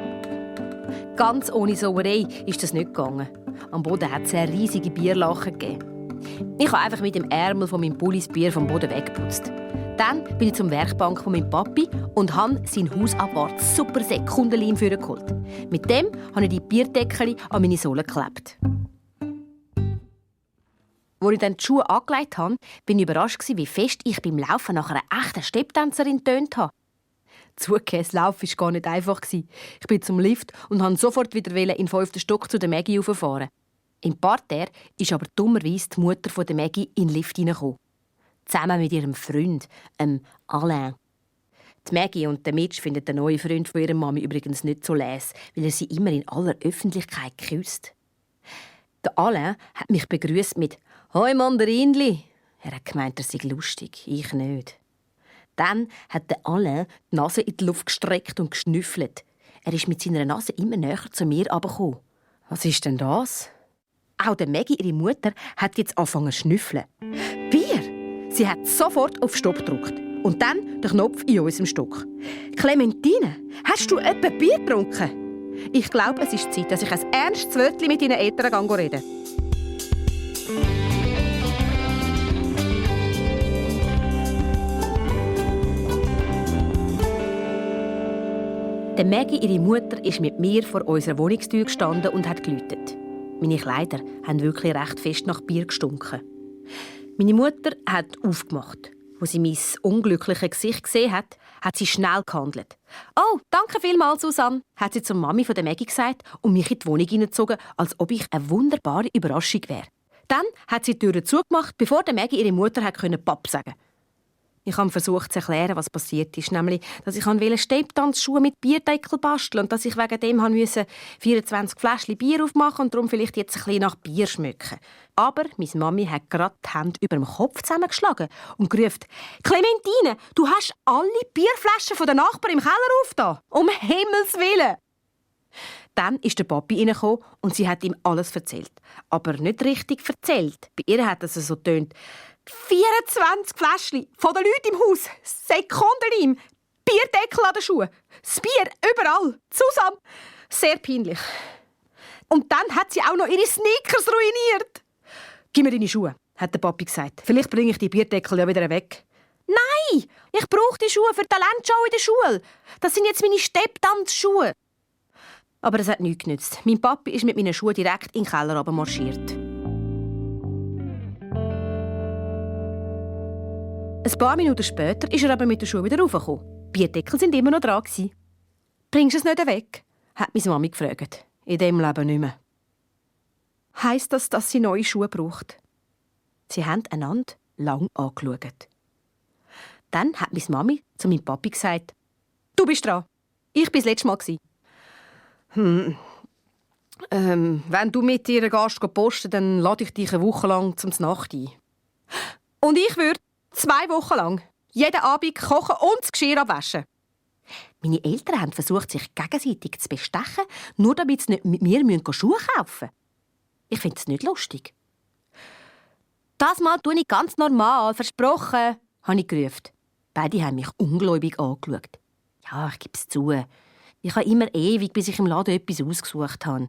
Ganz ohne Sauerei ist das nicht gegangen. Am Boden hat es eine riesige Bierlache gegeben. Ich habe einfach mit dem Ärmel von meinem Pulli das Bier vom Boden weggeputzt. Dann bin ich zum Werkbank von meinem Papi und habe seinen hausabwärts super Sekundenleim geholt. Mit dem habe ich die Bierdeckel an meine Sohle geklebt. Als ich dann die Schuhe angelegt habe, bin ich überrascht, wie fest ich beim Laufen nach einer echten Stepptänzerin getönt habe. Zugegeben, das Laufen war gar nicht einfach. Ich bin zum Lift und wollte sofort wieder in den 5. Stock zu der Maggie rauffahren. Im Parterre ist aber dummerweise die Mutter von der Maggie in den Lift hineingekommen. Zusammen mit ihrem Freund, Alain. Die Maggie und der Mitch finden den neuen Freund von ihrer Mami übrigens nicht so les, weil er sie immer in aller Öffentlichkeit küsst. Der Alain hat mich begrüßt mit «Hoi Mandarinli!» Er hat gemeint, er sei lustig, ich nicht. Dann hat der Alain die Nase in die Luft gestreckt und geschnüffelt. Er ist mit seiner Nase immer näher zu mir herabgekommen. Was ist denn das? Auch der Maggie, ihre Mutter, hat jetzt angefangen zu schnüffeln. Bier! Sie hat sofort auf Stopp gedrückt. Und dann den Knopf in unserem Stock. «Clementine, hast du etwa Bier getrunken?» Ich glaube, es ist Zeit, dass ich ein ernstes Wörtchen mit deinen Eltern rede. Maggie, ihre Mutter, ist mit mir vor unserer Wohnungstür gestanden und hat geläutet. Meine Kleider haben wirklich recht fest nach Bier gestunken. Meine Mutter hat aufgemacht. Als sie mein unglückliches Gesicht gesehen hat, hat sie schnell gehandelt. «Oh, danke vielmals, Susanne», hat sie zur Mami von der Maggie gesagt und mich in die Wohnung hineingezogen, als ob ich eine wunderbare Überraschung wäre. Dann hat sie die Tür zugemacht, bevor der Maggie ihre Mutter Papp sagen konnte. Ich habe versucht zu erklären, was passiert ist, nämlich, dass ich Stepptanzschuhe mit Bierdeckel basteln und dass ich wegen dem 24 Fläschchen Bier aufmachen und darum vielleicht jetzt ein bisschen nach Bier schmecken. Aber meine Mami hat gerade die Hände über dem Kopf zusammengeschlagen und gerufen: «Clementine, du hast alle Bierflaschen von den Nachbarn im Keller aufgetan! Um Himmels Willen!» Dann ist der Papi reingekommen und sie hat ihm alles erzählt. Aber nicht richtig erzählt. Bei ihr hat es so getönt: 24 Fläschchen von den Leuten im Haus, Sekundenleim, Bierdeckel an den Schuhen, das Bier überall, zusammen. Sehr peinlich. Und dann hat sie auch noch ihre Sneakers ruiniert. «Gib mir deine Schuhe», hat der Papi gesagt. «Vielleicht bringe ich die Bierdeckel ja wieder weg.» «Nein, ich brauche die Schuhe für die Talentshow in der Schule. Das sind jetzt meine Stepptanzschuhe.» Aber es hat nichts genützt. Mein Papi ist mit meinen Schuhen direkt in den Keller marschiert. Ein paar Minuten später ist er aber mit den Schuhen wieder raufgekommen. Die Bierdeckel sind immer noch dran. «Bringst du es nicht weg?» hat meine Mami gefragt. «In diesem Leben nicht mehr.» «Heisst das, dass sie neue Schuhe braucht?» Sie haben einander lang angeschaut. Dann hat meine Mami zu meinem Papi gesagt: «Du bist dran. Ich war das letzte Mal.» «Wenn du mit ihr gehst posten, dann lade ich dich eine Woche lang zum Nacht ein.» «Und ich würde 2 Wochen lang jeden Abend kochen und das Geschirr abwaschen.» Meine Eltern haben versucht, sich gegenseitig zu bestechen, nur damit sie nicht mit mir Schuhe kaufen müssen. Ich finde es nicht lustig. «Das Mal tue ich ganz normal, versprochen», habe ich gerufen. Beide haben mich ungläubig angeschaut. Ja, ich gebe es zu. Ich habe immer ewig, bis ich im Laden etwas ausgesucht habe.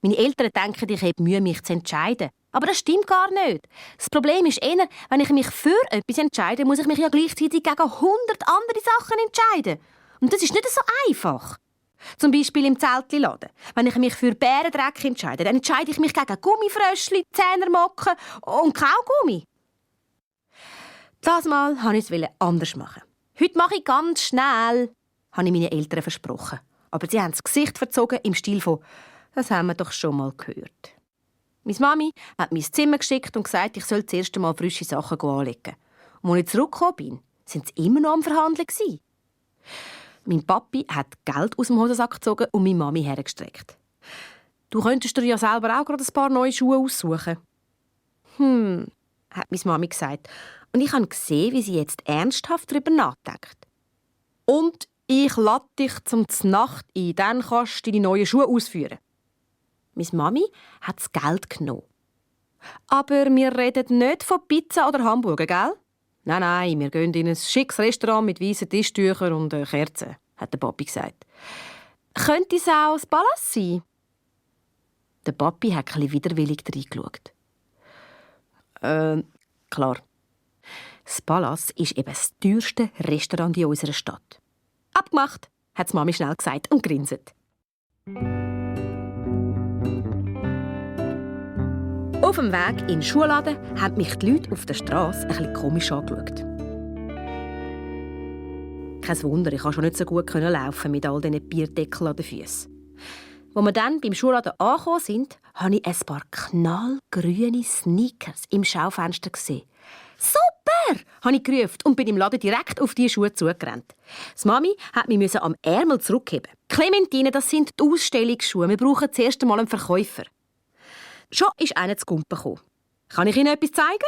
Meine Eltern denken, ich habe Mühe, mich zu entscheiden. Aber das stimmt gar nicht. Das Problem ist eher, wenn ich mich für etwas entscheide, muss ich mich ja gleichzeitig gegen 100 andere Sachen entscheiden. Und das ist nicht so einfach. Zum Beispiel im Zeltladen. Wenn ich mich für Bärendreck entscheide, dann entscheide ich mich gegen Gummifröschli, Zehnermocken und Kaugummi. Das Mal wollte ich es anders machen. «Heute mache ich ganz schnell», habe ich meinen Eltern versprochen. Aber sie haben das Gesicht verzogen im Stil von «Das haben wir doch schon mal gehört.» Meine Mami hat mir ins Zimmer geschickt und gesagt, ich soll zuerst einmal frische Sachen anlegen. Und als ich zurückgekommen bin, sind sie immer noch am Verhandeln. Mein Papi hat Geld aus dem Hosensack gezogen und meine Mami hergestreckt. «Du könntest dir ja selber auch gerade ein paar neue Schuhe aussuchen.» hat meine Mami gesagt. Und ich habe gesehen, wie sie jetzt ernsthaft darüber nachdenkt. «Und ich lade dich zum Znacht ein, dann kannst du deine neuen Schuhe ausführen.» Meine Mami hat das Geld genommen. Aber wir reden nicht von Pizza oder Hamburger, gell? Nein, wir gehen in ein schickes Restaurant mit weißen Tischtüchern und Kerzen, hat der Papi gesagt. Könnte es auch das Palace sein? Der Papi hat ein bisschen widerwillig reingeschaut. Klar. Das Palace ist eben das teuerste Restaurant in unserer Stadt. Abgemacht, hat die Mami schnell gesagt und grinset. Auf dem Weg in den Schuhladen haben mich die Leute auf der Straße ein bisschen komisch angeschaut. Kein Wunder, ich konnte schon nicht so gut laufen mit all diesen Bierdeckeln an den Füßen. Als wir dann beim Schuhladen angekommen sind, habe ich ein paar knallgrüne Sneakers im Schaufenster gesehen. «Super!» habe ich gerufen und bin im Laden direkt auf diese Schuhe zugerannt. Die Mami hat mich am Ärmel zurückheben. «Clementine, das sind die Ausstellungsschuhe. Wir brauchen zuerst einmal einen Verkäufer.» Schon ist einer zu Gumpen gekommen. «Kann ich Ihnen etwas zeigen?»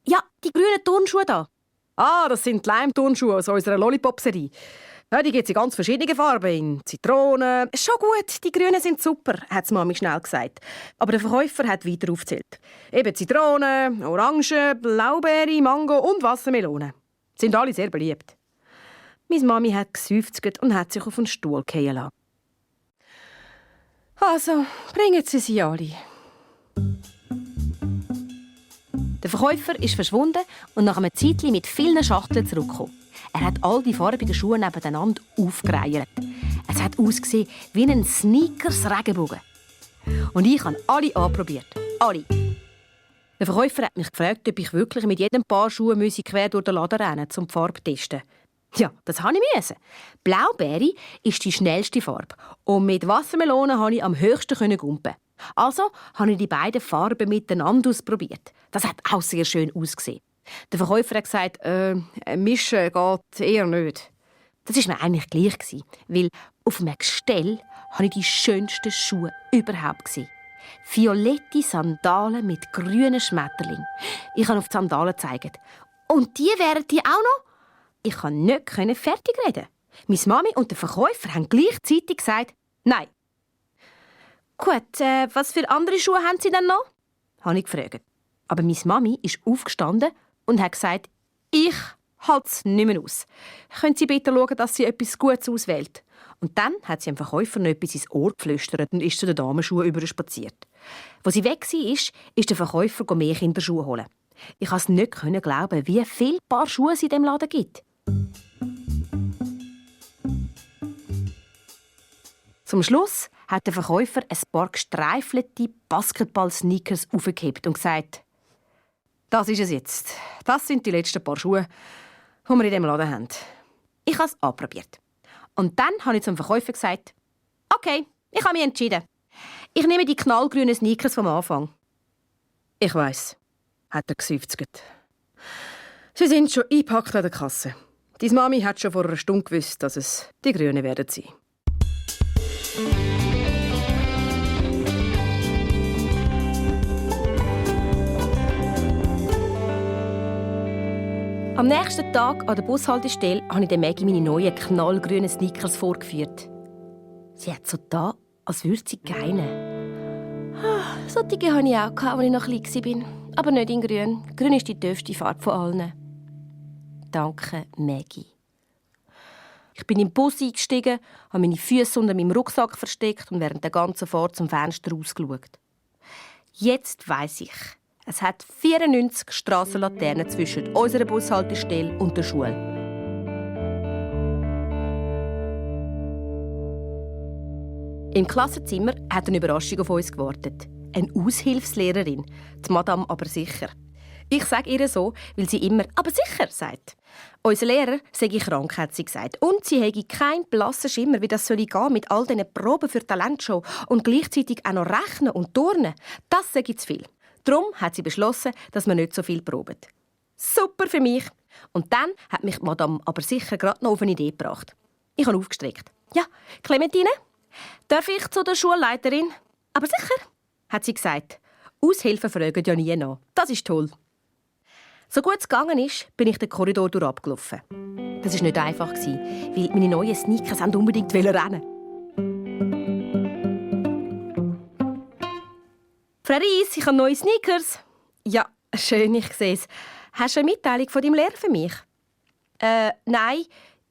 «Ja, die grünen Turnschuhe da.» «Ah, das sind die Leim-Turnschuhe aus unserer Lollipop-Serie. Ja, die gibt es in ganz verschiedenen Farben, in Zitrone.» «Schon gut, die Grünen sind super», hat die Mami schnell gesagt. Aber der Verkäufer hat weiter aufgezählt. Eben Zitrone, Orange, Blaubeere, Mango und Wassermelone. Sind alle sehr beliebt. Meine Mami hat geseufzt und hat sich auf einen Stuhl fallen lassen. «Also, bringen Sie sie alle.» Der Verkäufer ist verschwunden und nach einem Zeitchen mit vielen Schachteln zurückgekommen. Er hat all die farbigen Schuhe nebeneinander aufgereiht. Es hat ausgesehen wie ein Sneakers-Regenbogen. Und ich habe alle anprobiert. Alle. Der Verkäufer hat mich gefragt, ob ich wirklich mit jedem Paar Schuhe quer durch den Laden rennen muss, um die Farbe zu testen. Ja, das musste ich. Blaubeere ist die schnellste Farbe. Und mit Wassermelone konnte ich am höchsten gumpen. Also habe ich die beiden Farben miteinander ausprobiert. Das hat auch sehr schön ausgesehen. Der Verkäufer hat gesagt, mischen geht eher nicht. Das war mir eigentlich gleich, weil auf einem Gestell habe ich die schönsten Schuhe überhaupt gesehen. Violette Sandalen mit grünen Schmetterlingen. Ich kann auf die Sandalen zeigen. Und die wären die auch noch? Ich konnte nicht fertig reden. Meine Mami und der Verkäufer haben gleichzeitig gesagt, nein. Gut, was für andere Schuhe haben Sie denn noch? Habe ich gefragt. Aber meine Mami ist aufgestanden und hat gesagt, ich halte es nicht mehr aus. Können Sie bitte schauen, dass sie etwas Gutes auswählt? Und dann hat sie dem Verkäufer noch etwas ins Ohr geflüstert und ist zu den Damenschuhen überspaziert. Als sie weg war, ist der Verkäufer mehr Kinderschuhe holen. Ich konnte es nicht glauben, wie viele Paar Schuhe es in diesem Laden gibt. Zum Schluss hat der Verkäufer ein paar gestreifelte Basketball-Sneakers aufgehebt und gesagt, «Das ist es jetzt. Das sind die letzten paar Schuhe, die wir in diesem Laden haben.» Ich habe es anprobiert. Und dann habe ich zum Verkäufer gesagt, «Okay, ich habe mich entschieden. Ich nehme die knallgrünen Sneakers vom Anfang.» «Ich weiss», hat er geseufzt. «Sie sind schon eingepackt an der Kasse. Deine Mami hat schon vor einer Stunde gewusst, dass es die Grünen werden sein.» Am nächsten Tag an der Bushaltestelle habe ich der Maggie meine neuen knallgrünen Sneakers vorgeführt. Sie hat so da, als würde sie geinen. Solche hatte ich auch, als ich noch klein war. Aber nicht in grün. Grün ist die tiefste Farbe von allen. Danke, Maggie. Ich bin im Bus eingestiegen, habe meine Füße unter meinem Rucksack versteckt und während der ganzen Fahrt zum Fenster rausgeschaut. Jetzt weiss ich, es hat 94 Strassenlaternen zwischen unserer Bushaltestelle und der Schule. Im Klassenzimmer hat eine Überraschung auf uns gewartet. Eine Aushilfslehrerin, die Madame aber sicher. Ich sage ihr so, weil sie immer «aber sicher» sagt. Unser Lehrer sei krank, hat sie gesagt. Und sie hätte keinen blassen Schimmer, wie das soll gehen mit all diesen Proben für die Talentshow und gleichzeitig auch noch rechnen und turnen. Das sei zu viel. Darum hat sie beschlossen, dass wir nicht so viel proben. Super für mich. Und dann hat mich Madame aber sicher gerade noch auf eine Idee gebracht. Ich habe aufgestreckt. «Ja, Clementine, darf ich zu der Schulleiterin?» «Aber sicher», hat sie gesagt. «Aushilfen fragen ja nie nach. Das ist toll.» So gut es gegangen ist, bin ich den Korridor durchabgelaufen. Das war nicht einfach, weil meine neuen Sneakers unbedingt rennen wollten. Frau Reis, ich habe neue Sneakers. Ja, schön, ich sehe es. Hast du eine Mitteilung von deinem Lehrer für mich? Nein.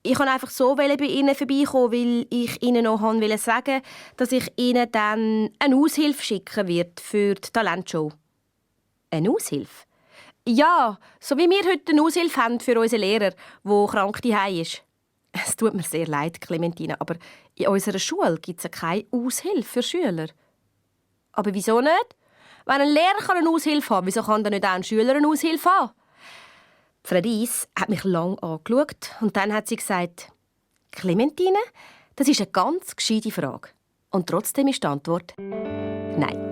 Ich wollte einfach so bei Ihnen vorbeikommen, weil ich Ihnen noch sagen wollte, dass ich Ihnen dann eine Aushilfe schicken werde für die Talentshow. Eine Aushilfe? Ja, so wie wir heute eine Aushilfe haben für unseren Lehrer, der krank zu Hause ist. Es tut mir sehr leid, Clementine, aber in unserer Schule gibt es keine Aushilfe für Schüler. Aber wieso nicht? Wenn ein Lehrer eine Aushilfe haben kann, wieso kann dann nicht auch ein Schüler eine Aushilfe haben? Frau Reis hat mich lange angeschaut und dann hat sie gesagt, «Clementine, das ist eine ganz gescheite Frage.» Und trotzdem ist die Antwort «Nein.»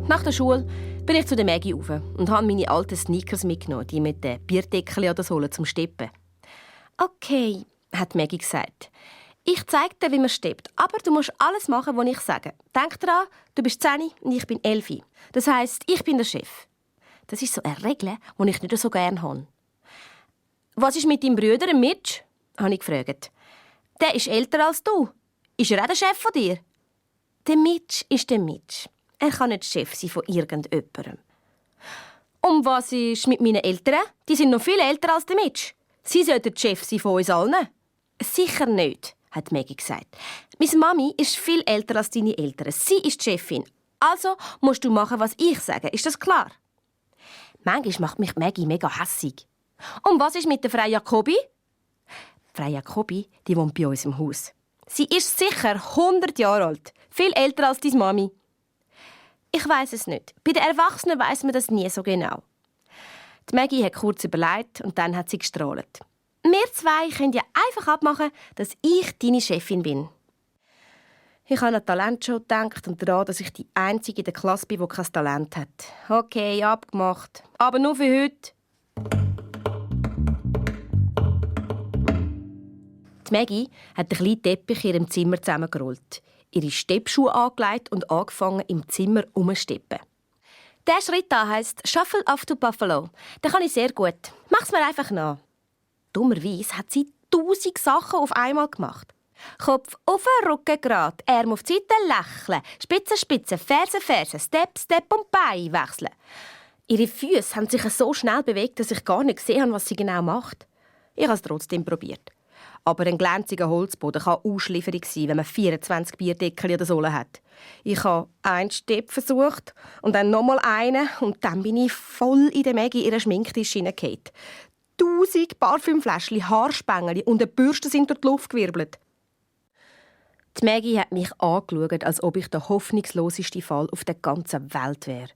Nach der Schule bin ich zu der Maggie rauf und habe meine alten Sneakers mitgenommen, die mit den Bierdeckeln an der Sohle zum Steppen. «Okay», hat Maggie gesagt. «Ich zeige dir, wie man steppt, aber du musst alles machen, was ich sage. Denk daran, du bist 10 und ich bin 11. Das heisst, ich bin der Chef.» Das ist so eine Regel, die ich nicht so gerne habe. «Was ist mit deinem Bruder, dem Mitch?» habe ich gefragt. «Der ist älter als du. Ist er auch der Chef von dir?» «Der Mitch ist der Mitch. Er kann nicht Chef sein von irgendjemandem.» «Und was ist mit meinen Eltern? Die sind noch viel älter als der Mitch. Sie sollten Chef sein von uns allen.» «Sicher nicht», hat Maggie gesagt. «Meine Mami ist viel älter als deine Eltern. Sie ist die Chefin. Also musst du machen, was ich sage. Ist das klar?» Manchmal macht mich Maggie mega hässig. «Und was ist mit der Frau Jacobi?» Frau Jacobi, die wohnt bei uns im Haus. Sie ist sicher 100 Jahre alt. Viel älter als deine Mami. «Ich weiss es nicht. Bei den Erwachsenen weiss man das nie so genau.» Die Maggie hat kurz überlegt und dann hat sie gestrahlt. «Wir zwei können ja einfach abmachen, dass ich deine Chefin bin.» Ich habe an eine Talentshow gedacht und daran, dass ich die Einzige in der Klasse bin, die kein Talent hat. Okay, abgemacht. Aber nur für heute. Die Maggie hat den kleinen Teppich in ihrem Zimmer zusammengerollt, ihre Steppschuhe angelegt und angefangen, im Zimmer herumzusteppen. «Der Schritt da heisst Shuffle off to Buffalo. Den kann ich sehr gut. Mach's mir einfach nach.» Dummerweise hat sie 1000 Sachen auf einmal gemacht. Kopf auf den Rücken gerade, Arm auf die Seite lächeln, Spitze, Spitze, Ferse, Ferse, Step, Step und Bein wechseln. Ihre Füße haben sich so schnell bewegt, dass ich gar nicht gesehen habe, was sie genau macht. Ich habe es trotzdem probiert. Aber ein glänziger Holzboden kann Ausschlieferung sein, wenn man 24 Bierdeckel in der Sohle hat. Ich habe einen Step versucht und dann nochmal einen und dann bin ich voll in der Maggie ihren Schminktisch hineingefallen. 1000 Parfümfläschchen, Haarspengel und eine Bürste sind durch die Luft gewirbelt. Die Maggie hat mich angeschaut, als ob ich der hoffnungsloseste Fall auf der ganzen Welt wäre.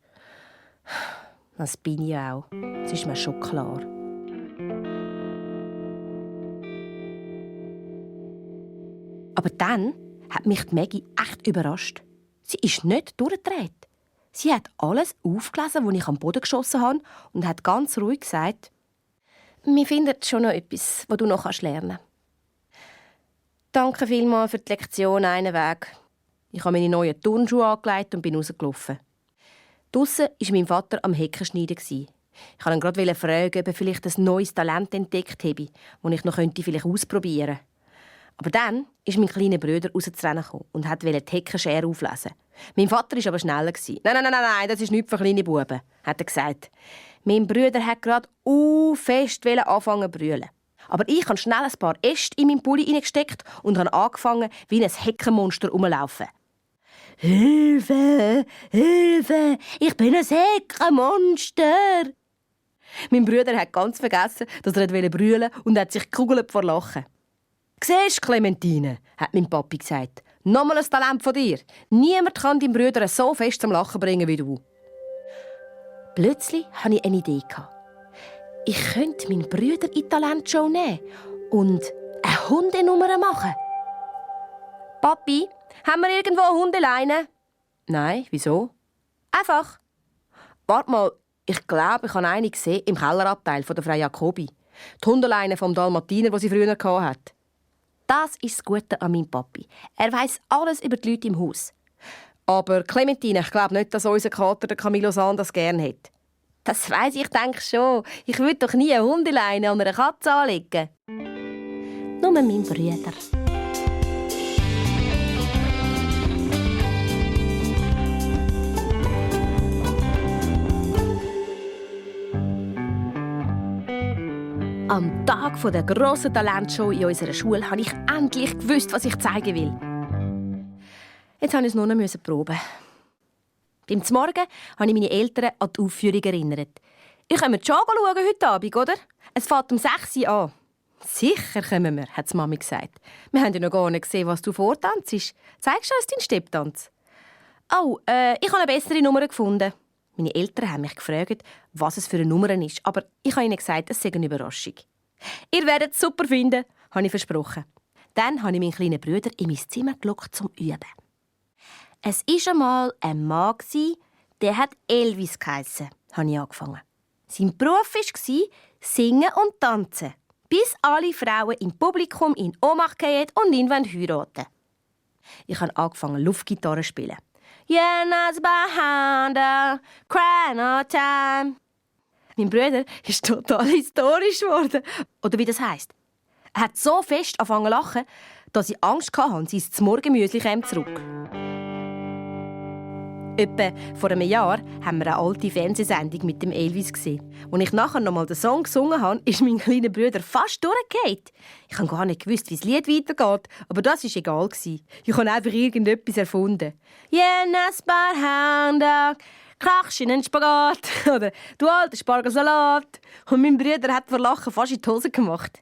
Das bin ich auch. Das ist mir schon klar. Aber dann hat mich die Maggie echt überrascht. Sie ist nicht durchgedreht. Sie hat alles aufgelesen, was ich am Boden geschossen habe, und hat ganz ruhig gesagt: «Wir finden schon noch etwas, was du noch lernen kannst.» «Danke vielmals für die Lektion einen Weg.» Ich habe meine neuen Turnschuhe angelegt und bin rausgelaufen. Draussen war mein Vater am Heckenschneiden. Ich wollte ihn gerade fragen, ob er vielleicht ein neues Talent entdeckt habe, das ich noch vielleicht ausprobieren könnte. Aber dann ist mein kleiner Bruder rauszurennen und wollte die Heckenschere auflesen. Mein Vater war aber schneller. «Nein, das ist nichts für kleine Buben», hat er gesagt. Mein Bruder hat gerade fest anfangen zu brüllen. Aber ich habe schnell ein paar Äste in meinen Pulli hineingesteckt und habe angefangen, wie ein Heckenmonster rumzulaufen. «Hilfe! Hilfe! Ich bin ein Heckenmonster!» Mein Bruder hat ganz vergessen, dass er brüllen wollte und hat sich gekugelt vor Lachen. «Siehst du, Clementine», hat mein Papi gesagt, «nochmal ein Talent von dir. Niemand kann deinen Bruder so fest zum Lachen bringen wie du.» Plötzlich hatte ich eine Idee. Ich könnte meinen Bruder in die Talentshow nehmen und eine Hundenummer machen. «Papi, haben wir irgendwo eine Hundeleine?» «Nein, wieso?» «Einfach.» «Warte mal, ich glaube, ich habe eine gesehen im Kellerabteil von der Frau Jacobi. Die Hundeleine vom Dalmatiner, die sie früher hatte.» Das ist das Gute an meinem Papi. Er weiss alles über die Leute im Haus. «Aber Clementine, ich glaube nicht, dass unser Kater, der Camilo San, das gerne hat.» «Das weiss ich, denke schon. Ich würde doch nie eine Hundeleine an einer Katze anlegen.» «Nur mein Bruder.» Am Tag der grossen Talentshow in unserer Schule habe ich endlich gewusst, was ich zeigen will. Jetzt musste ich es nur noch proben. Beim Morgen habe ich meine Eltern an die Aufführung erinnert. «Ich komme schon schauen heute Abend, oder? Es fängt um 6 Uhr an.» «Sicher kommen wir», hat die Mami gesagt. «Wir haben ja noch gar nicht gesehen, was du vortanzt. Zeigst du uns deinen Stepptanz?» «Oh, ich habe eine bessere Nummer gefunden.» Meine Eltern haben mich gefragt, was es für eine Nummer ist, aber ich habe ihnen gesagt, es sei eine Überraschung. «Ihr werdet es super finden», habe ich versprochen. Dann habe ich meinen kleinen Bruder in mein Zimmer gelockt zum Üben. Es war einmal ein Mann, der hat Elvis geheissen, habe ich angefangen. Sein Beruf war Singen und Tanzen, bis alle Frauen im Publikum in Ohnmacht fallen und ihn heiraten wollen. Ich habe angefangen, Luftgitarre zu spielen. «Yenas behind her, cry no time.» Mein Bruder ist total historisch geworden. Oder wie das heisst. Er hat so fest angefangen zu lachen, dass ich Angst hatte, sein Morgenmüsli käme zurück. Etwa vor einem Jahr haben wir eine alte Fernsehsendung mit dem Elvis gesehen. Als ich nachher noch mal den Song gesungen habe, ist mein kleiner Bruder fast durchgefallen. Ich habe gar nicht gewusst, wie das Lied weitergeht, aber das war egal. Ich habe einfach irgendetwas erfunden. «Jenes Barhanda, krachst in den Spagat» oder «Du alter Spargelsalat». Und mein Bruder hat vor Lachen fast in die Hose gemacht.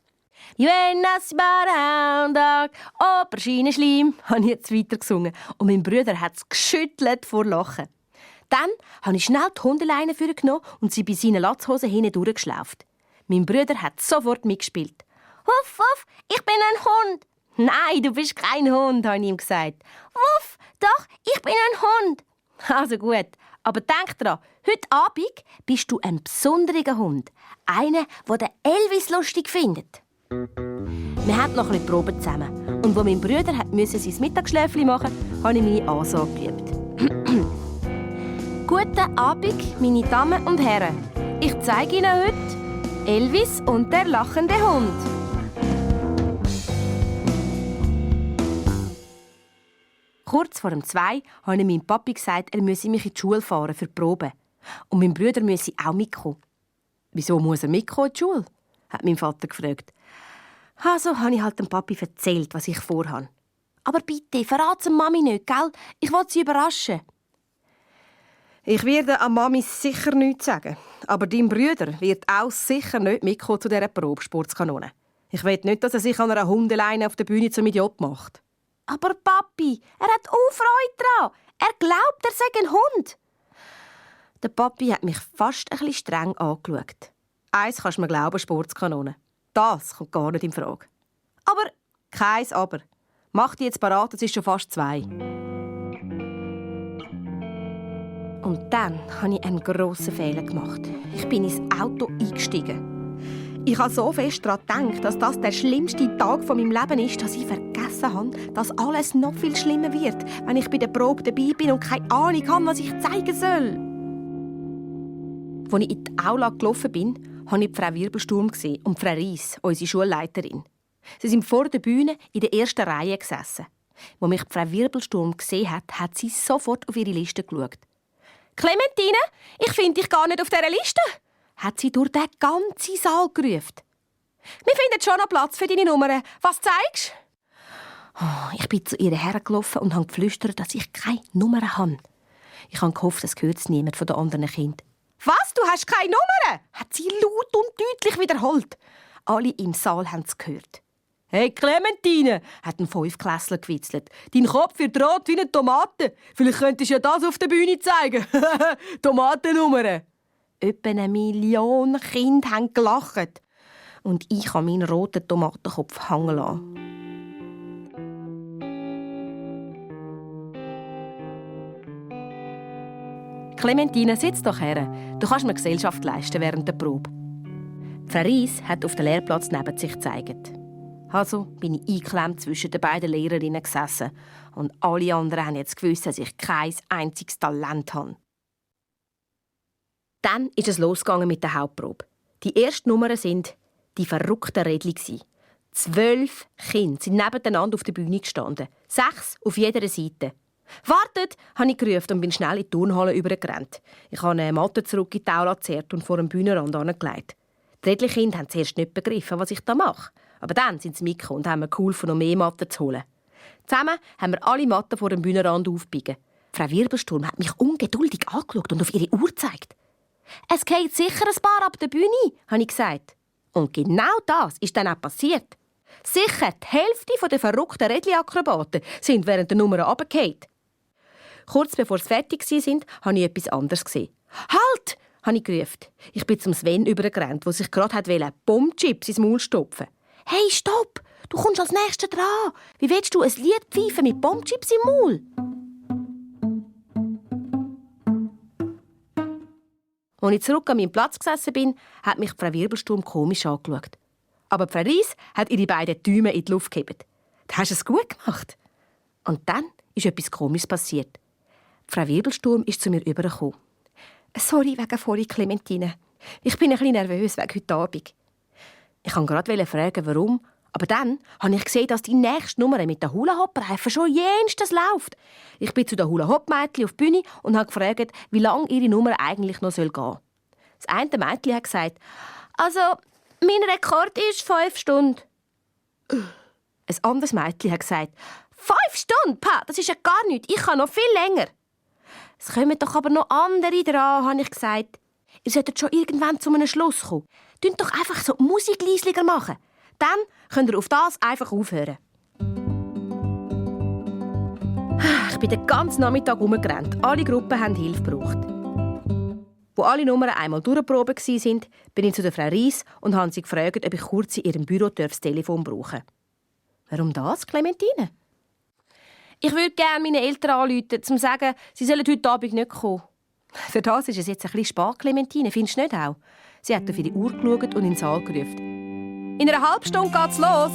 «Jenes Barhanda, Aubergine-Schleim», habe ich jetzt weiter gesungen. Und mein Bruder hat es geschüttelt vor Lachen. Dann habe ich schnell die Hundeleine vorgenommen und sie bei seinen Latzhosen hinten durchgeschlauft. Mein Bruder hat sofort mitgespielt. «Wuff, wuff, ich bin ein Hund!» «Nein, du bist kein Hund», habe ich ihm gesagt. «Wuff, doch, ich bin ein Hund!» «Also gut, aber denk dran, heute Abend bist du ein besonderer Hund. Einer, der den Elvis lustig findet.» Wir hatten noch ein bisschen Proben zusammen. Und als mein Bruder sein Mittagsschläfchen machen musste, habe ich meine Ansage geübt. «Guten Abend, meine Damen und Herren. Ich zeige Ihnen heute Elvis und der lachende Hund.» Kurz vor 2 habe ich meinem Papi gesagt, er müsse mich in die Schule fahren für die Probe. Und mein Bruder müsse auch mitkommen. «Wieso muss er mitkommen in die Schule?» hat mein Vater gefragt. Also habe ich halt dem Papi erzählt, was ich vorhabe. «Aber bitte, verrat's Mami nicht, gell? Ich will sie überraschen.» «Ich werde an Mami sicher nichts sagen. Aber dein Bruder wird auch sicher nicht mitkommen zu dieser Probe, Sportskanone. Ich will nicht, dass er sich an einer Hundeleine auf der Bühne zum Idiot macht.» «Aber Papi, er hat auch Freude daran. Er glaubt, er sei ein Hund.» Der Papi hat mich fast ein bisschen streng angeschaut. «Eins kannst du mir glauben, Sportskanone. Das kommt gar nicht in Frage.» «Aber...» «Kein Aber. Mach dich jetzt parat, es ist schon fast 2.» Und dann habe ich einen grossen Fehler gemacht. Ich bin ins Auto eingestiegen. Ich habe so fest daran gedacht, dass das der schlimmste Tag von meinem Leben ist, dass ich vergessen habe, dass alles noch viel schlimmer wird, wenn ich bei der Probe dabei bin und keine Ahnung habe, was ich zeigen soll. Als ich in die Aula gelaufen bin, habe ich Frau Wirbelsturm und Frau Ries, unsere Schulleiterin. Sie sind vor der Bühne in der ersten Reihe gesessen. Als mich Frau Wirbelsturm gesehen hat, hat sie sofort auf ihre Liste geschaut. «Clementine, ich finde dich gar nicht auf dieser Liste!» hat sie durch den ganzen Saal gerufen. «Wir finden schon noch Platz für deine Nummern. Was zeigst du?» Ich bin zu ihr hergelaufen und habe geflüstert, dass ich keine Nummer habe. Ich habe gehofft, das hört niemand von den anderen Kindern. «Was, du hast keine Nummer?» hat sie laut und deutlich wiederholt. Alle im Saal haben es gehört. «Hey Clementine!» hat ein Fünftklässler gewitzelt. «Dein Kopf wird rot wie eine Tomate. Vielleicht könntest du ja das auf der Bühne zeigen. Tomatennummern!» Etwa 1 Million Kinder haben gelacht. Und ich habe meinen roten Tomatenkopf hängen lassen. «Clementine, sitz doch her. Du kannst mir Gesellschaft leisten während der Probe.» Frau Ries hat auf den Lehrplatz neben sich gezeigt. Also bin ich eingeklemmt zwischen den beiden Lehrerinnen gesessen. Und alle anderen haben jetzt gewusst, dass ich kein einziges Talent habe. Dann ist es losgegangen mit der Hauptprobe. Die ersten Nummern sind «Die verrückten Rädchen». 12 Kinder sind nebeneinander auf der Bühne gestanden. 6 auf jeder Seite. «Wartet!» habe ich gerufen und bin schnell in die Turnhalle übergerannt. Ich habe eine Matte zurück in die Aula gezerrt und vor dem Bühnenrand angelegt. Die Rädchenkinder haben zuerst nicht begriffen, was ich da mache. Aber dann sind sie mitgekommen und haben mir geholfen, noch mehr Matten zu holen. Zusammen haben wir alle Matten vor dem Bühnenrand aufgebiegen. Frau Wirbelsturm hat mich ungeduldig angeschaut und auf ihre Uhr gezeigt. «Es geht sicher ein paar ab der Bühne», habe ich gesagt. Und genau das ist dann auch passiert. Sicher die Hälfte der verrückten Rädli-Akrobaten sind während der Nummer runtergefallen. Kurz bevor sie fertig waren, habe ich etwas anderes gesehen. «Halt!» habe ich gerufen. Ich bin zum Sven übergerannt, der sich gerade Bombchips ins Maul stopfen wollte. «Hey, stopp! Du kommst als Nächster dran! Wie willst du ein Lied pfeifen mit Bombchips im Maul?» Als ich zurück an meinem Platz gesessen bin, hat mich Frau Wirbelsturm komisch angeschaut. Aber Frau Reis hat ihre beiden Däume in die Luft gehoben. «Du hast es gut gemacht!» Und dann ist etwas Komisches passiert. Frau Wirbelsturm ist zu mir übergekommen. «Sorry wegen vorhin, Clementine. Ich bin ein bisschen nervös wegen heute Abend.» Ich wollte gerade fragen, warum. Aber dann habe ich gesehen, dass die nächste Nummer mit den Hula-Hoop-Reifen schon jenstens läuft. Ich bin zu den Hula-Hoop-Mädchen auf die Bühne und habe gefragt, wie lange ihre Nummer eigentlich noch gehen soll. Das eine Mädchen hat gesagt, «Also, mein Rekord ist 5 Stunden.» Ein anderes Mädchen hat gesagt, «5 Stunden? Pa, das ist ja gar nichts. Ich kann noch viel länger.» «Es kommen doch aber noch andere dran», habe ich gesagt. «Ihr solltet schon irgendwann zu einem Schluss kommen. Tönt doch einfach so die Musik leislicher machen. Dann könnt ihr auf das einfach aufhören.» Ich bin den ganzen Nachmittag herumgerannt. Alle Gruppen haben Hilfe gebraucht. Wo alle Nummern einmal durchproben waren, bin ich zu der Frau Reis und habe sie gefragt, ob ich kurz in ihrem Büro das Telefon brauchen darf. «Warum das, Clementine?» «Ich würde gerne meine Eltern anrufen, um zu sagen, sie sollen heute Abend nicht kommen.» «Für das ist es jetzt ein bisschen spät, Clementine, findest du nicht auch?» Sie hat auf ihre Uhr geschaut und in den Saal gerufen. «In einer halben Stunde geht's los!»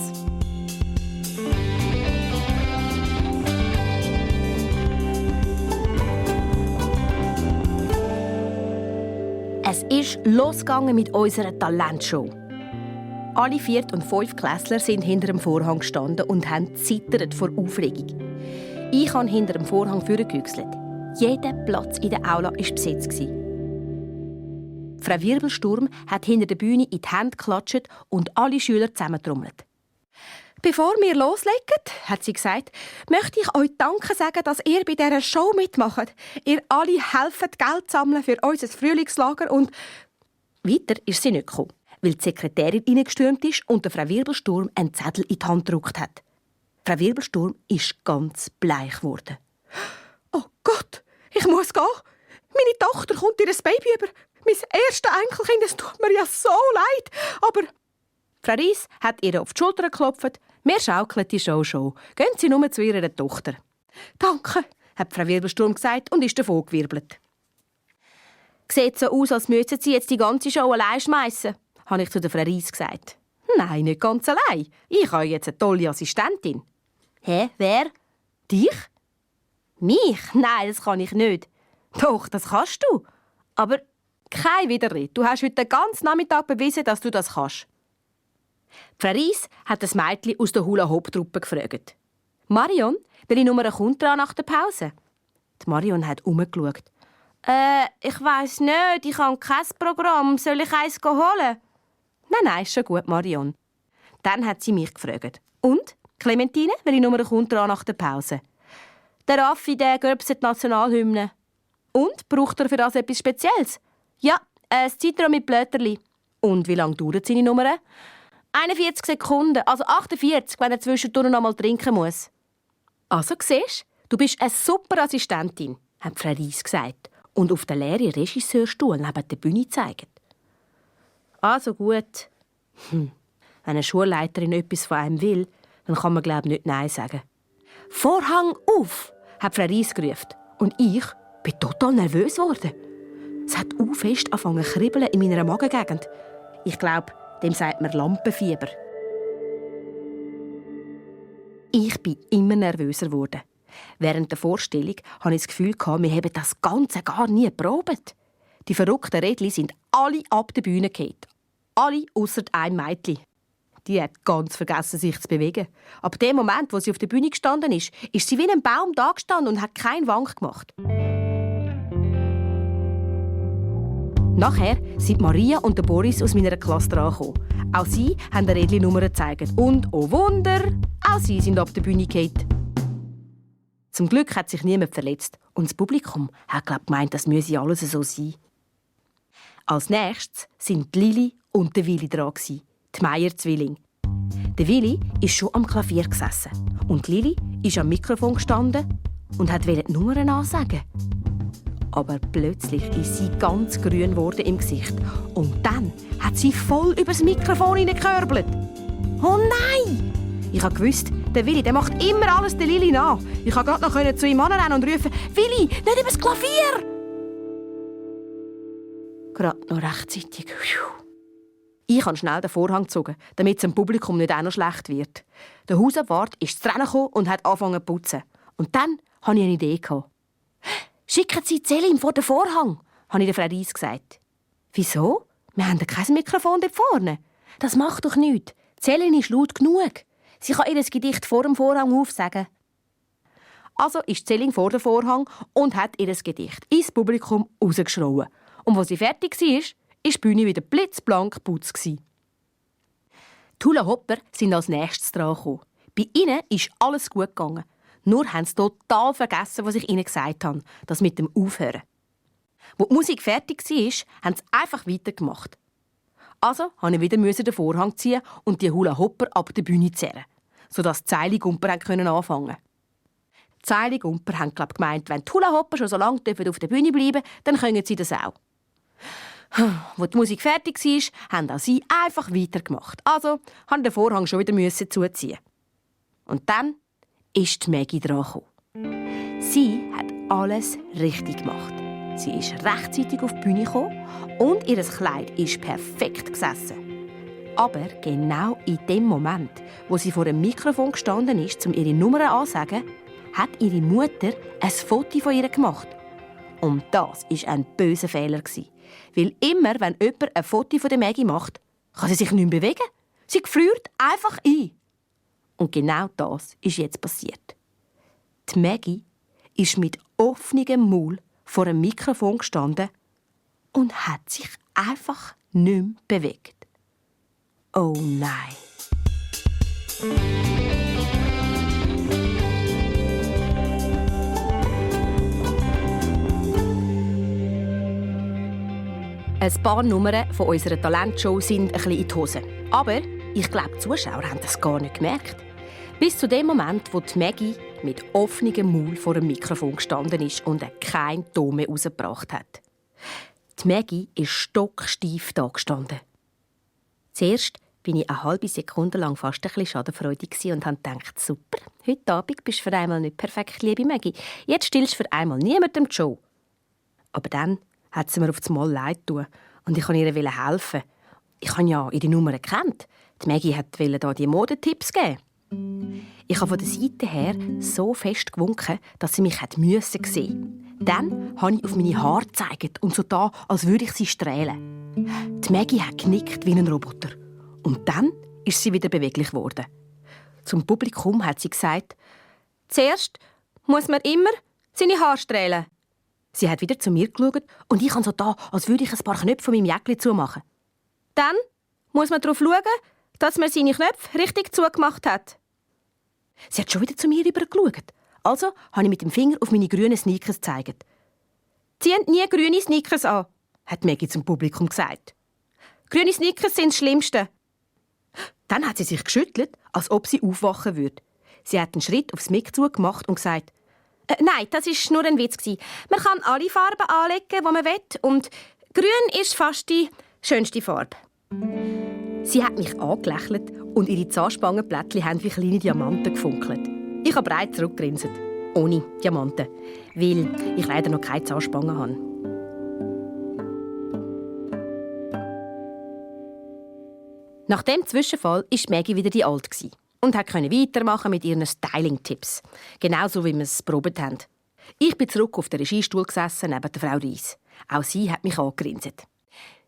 Es ist losgegangen mit unserer Talentshow. Alle 4. und 5. Klässler sind hinter dem Vorhang gestanden und haben zittert vor Aufregung. Ich habe hinter dem Vorhang vorgehüchselt. Jeder Platz in der Aula war besetzt. Frau Wirbelsturm hat hinter der Bühne in die Hände geklatscht und alle Schüler zusammentrommelt. «Bevor wir loslegen», hat sie gesagt, «möchte ich euch Danke sagen, dass ihr bei dieser Show mitmacht. Ihr alle helft Geld sammeln für unser Frühlingslager und...» Weiter ist sie nicht gekommen, weil die Sekretärin reingestürmt ist und der Frau Wirbelsturm einen Zettel in die Hand gedruckt hat. Frau Wirbelsturm ist ganz bleich geworden. «Oh Gott, ich muss gehen. Meine Tochter kommt ihr Baby über. Mein erstes Enkelkind, es tut mir ja so leid, aber...» Frau Reis hat ihr auf die Schulter geklopft. «Wir schaukeln die Show schon. Gehen Sie nur zu Ihrer Tochter.» «Danke», hat Frau Wirbelsturm gesagt und ist davon gewirbelt. «Sieht so aus, als müssten Sie jetzt die ganze Show allein schmeissen», habe ich zu der Frau Reis gesagt. «Nein, nicht ganz allein. Ich habe jetzt eine tolle Assistentin.» «Hä, wer? Dich?» «Mich? Nein, das kann ich nicht.» «Doch, das kannst du. Aber kein Widerrede. Du hast heute den ganzen Nachmittag bewiesen, dass du das kannst.» Frau Reis hat das Mädchen aus der Hula-Hoop-Truppe gefragt. «Marion, welche Nummer kommt dran nach der Pause?» Die Marion hat umgeschaut. Ich weiss nicht, ich habe kein Programm. Soll ich eins holen?» Nein, ist schon gut, Marion.» Dann hat sie mich gefragt. «Und, Clementine, welche Nummer kommt dran nach der Pause?» «Der Raffi, der gäbst die Nationalhymne.» «Und, braucht er für das etwas Spezielles?» «Ja, ein Zitron mit Blöterli.» «Und wie lange dauert seine Nummer?» 41 Sekunden, also 48, wenn er zwischendurch noch mal trinken muss. «Also, siehst du, bist eine super Assistentin», hat Frau Reis gesagt und auf den leeren Regisseurstuhl neben der Bühne gezeigt. «Also gut. Wenn eine Schulleiterin etwas von einem will, dann kann man, glaube ich, nicht Nein sagen.» «Vorhang auf!» hat Frau Reis gerufen. Und ich bin total nervös geworden. Es hat fest angefangen zu kribbeln in meiner Magengegend. Ich glaube, dem sagt man Lampenfieber. Ich bin immer nervöser geworden. Während der Vorstellung hatte ich das Gefühl, wir hätten das Ganze gar nie geprobt. Die verrückten Rädchen sind alle ab der Bühne gefallen. Alle ausser ein Mädchen. Die hat ganz vergessen, sich zu bewegen. Aber dem Moment, wo sie auf der Bühne gestanden ist sie wie ein Baum dagestanden und hat keinen Wank gemacht. Nachher sind Maria und der Boris aus meiner Klasse drangekommen. Auch sie haben eine Rädchen-Nummer gezeigt. Und, oh Wunder, auch sie sind ab der Bühne gefallen. Zum Glück hat sich niemand verletzt. Und das Publikum hat gemeint, das müsse alles so sein. Als nächstes sind Lili und der Willi dran, die Meier-Zwillinge. Der Willi ist schon am Klavier gesessen. Und Lili ist am Mikrofon gestanden und wollte die Nummern ansagen. Aber plötzlich ist sie ganz grün geworden im Gesicht. Und dann hat sie voll übers Mikrofon hineingekörbelt. Oh nein! Ich wusste, der Willi der macht immer alles der Lili nach. Ich konnte gerade noch zu ihm anrennen und rufen: «Willi, nicht übers Klavier!» Gerade noch rechtzeitig. Ich habe schnell den Vorhang gezogen, damit es dem Publikum nicht auch noch schlecht wird. Der Hausabwart ist zu Rennen gekommen und hat angefangen zu putzen. Und dann hatte ich eine Idee. «Schicken Sie Selim vor den Vorhang», habe ich der Frau Reis gesagt. «Wieso? Wir haben kein Mikrofon dort vorne.» «Das macht doch nichts. Selim ist laut genug. Sie kann ihr Gedicht vor dem Vorhang aufsagen.» Also ist Selim vor dem Vorhang und hat ihr Gedicht ins Publikum rausgeschrien. Und als sie fertig war, war die Bühne wieder blitzblank geputzt. Die Hula-Hopper sind als nächstes dran gekommen. Bei ihnen ist alles gut gegangen. Nur haben sie total vergessen, was ich ihnen gesagt habe, das mit dem Aufhören. Als die Musik fertig war, haben sie einfach weitergemacht. Also musste ich wieder den Vorhang ziehen und die Hula-Hopper ab der Bühne zerren, sodass die Zeiligumper anfangen konnten. Die Zeiligumper haben gemeint, wenn die Hula-Hopper schon so lange auf der Bühne bleiben, dann können sie das auch. Als die Musik fertig war, haben auch sie einfach weitergemacht. Also musste ich den Vorhang schon wieder zuziehen. Und dann ist die Maggie dran gekommen. Sie hat alles richtig gemacht. Sie ist rechtzeitig auf die Bühne gekommen und ihr Kleid ist perfekt gesessen. Aber genau in dem Moment, wo sie vor dem Mikrofon gestanden ist, um ihre Nummern anzusagen, hat ihre Mutter ein Foto von ihr gemacht. Und das war ein böser Fehler. Weil immer, wenn jemand ein Foto von der Maggie macht, kann sie sich nicht mehr bewegen. Sie friert einfach ein. Und genau das ist jetzt passiert. Die Maggie ist mit offenem Maul vor einem Mikrofon gestanden und hat sich einfach nicht mehr bewegt. Oh nein! Ein paar Nummern von unserer Talentshow sind ein bisschen in die Hose. Aber ich glaube, die Zuschauer haben das gar nicht gemerkt. Bis zu dem Moment, wo die Maggie mit offenem Maul vor dem Mikrofon gestanden ist und keinen Ton mehr rausgebracht hat. Die Maggie ist stocksteif da gestanden. Zuerst war ich eine halbe Sekunde lang fast ein bisschen schadenfreudig und habe gedacht, super, heute Abend bist du für einmal nicht perfekt, liebe Maggie. Jetzt stillst du für einmal niemandem die Show. Aber dann hat sie mir auf das Mal leid getan und ich wollte ihr helfen. Ich habe ja ihre Nummer gekannt. Die Maggie wollte da die Modetipps geben. Ich habe von der Seite her so fest gewunken, dass sie mich sehen musste. Dann habe ich auf meine Haare gezeigt und so da, als würde ich sie strählen. Die Maggie hat genickt wie ein Roboter. Und dann ist sie wieder beweglich geworden. Zum Publikum hat sie gesagt: «Zuerst muss man immer seine Haare strählen.» Sie hat wieder zu mir geschaut und ich habe so da, als würde ich ein paar Knöpfe von meinem Jäckchen zumachen. «Dann muss man darauf schauen, dass man seine Knöpfe richtig zugemacht hat.» Sie hat schon wieder zu mir rübergeschaut. Also habe ich mit dem Finger auf meine grünen Sneakers gezeigt. «Zieht nie grüne Sneakers an», hat Maggie zum Publikum gesagt. «Grüne Sneakers sind das Schlimmste.» Dann hat sie sich geschüttelt, als ob sie aufwachen würde. Sie hat einen Schritt aufs Mic zugemacht und gesagt: «Nein, das war nur ein Witz. Man kann alle Farben anlegen, die man will, und grün ist fast die schönste Farbe.» Sie hat mich angelächelt und ihre Zahnspangenblättchen haben wie kleine Diamanten gefunkelt. Ich habe breit zurückgegrinset. Ohne Diamanten, weil ich leider noch keine Zahnspangen habe. Nach dem Zwischenfall war Maggie wieder die Alte und konnte weitermachen mit ihren Styling-Tipps. Genauso wie wir es probiert haben. Ich bin zurück auf den Regiestuhl gesessen, neben der Frau Reis. Auch sie hat mich angegrinset.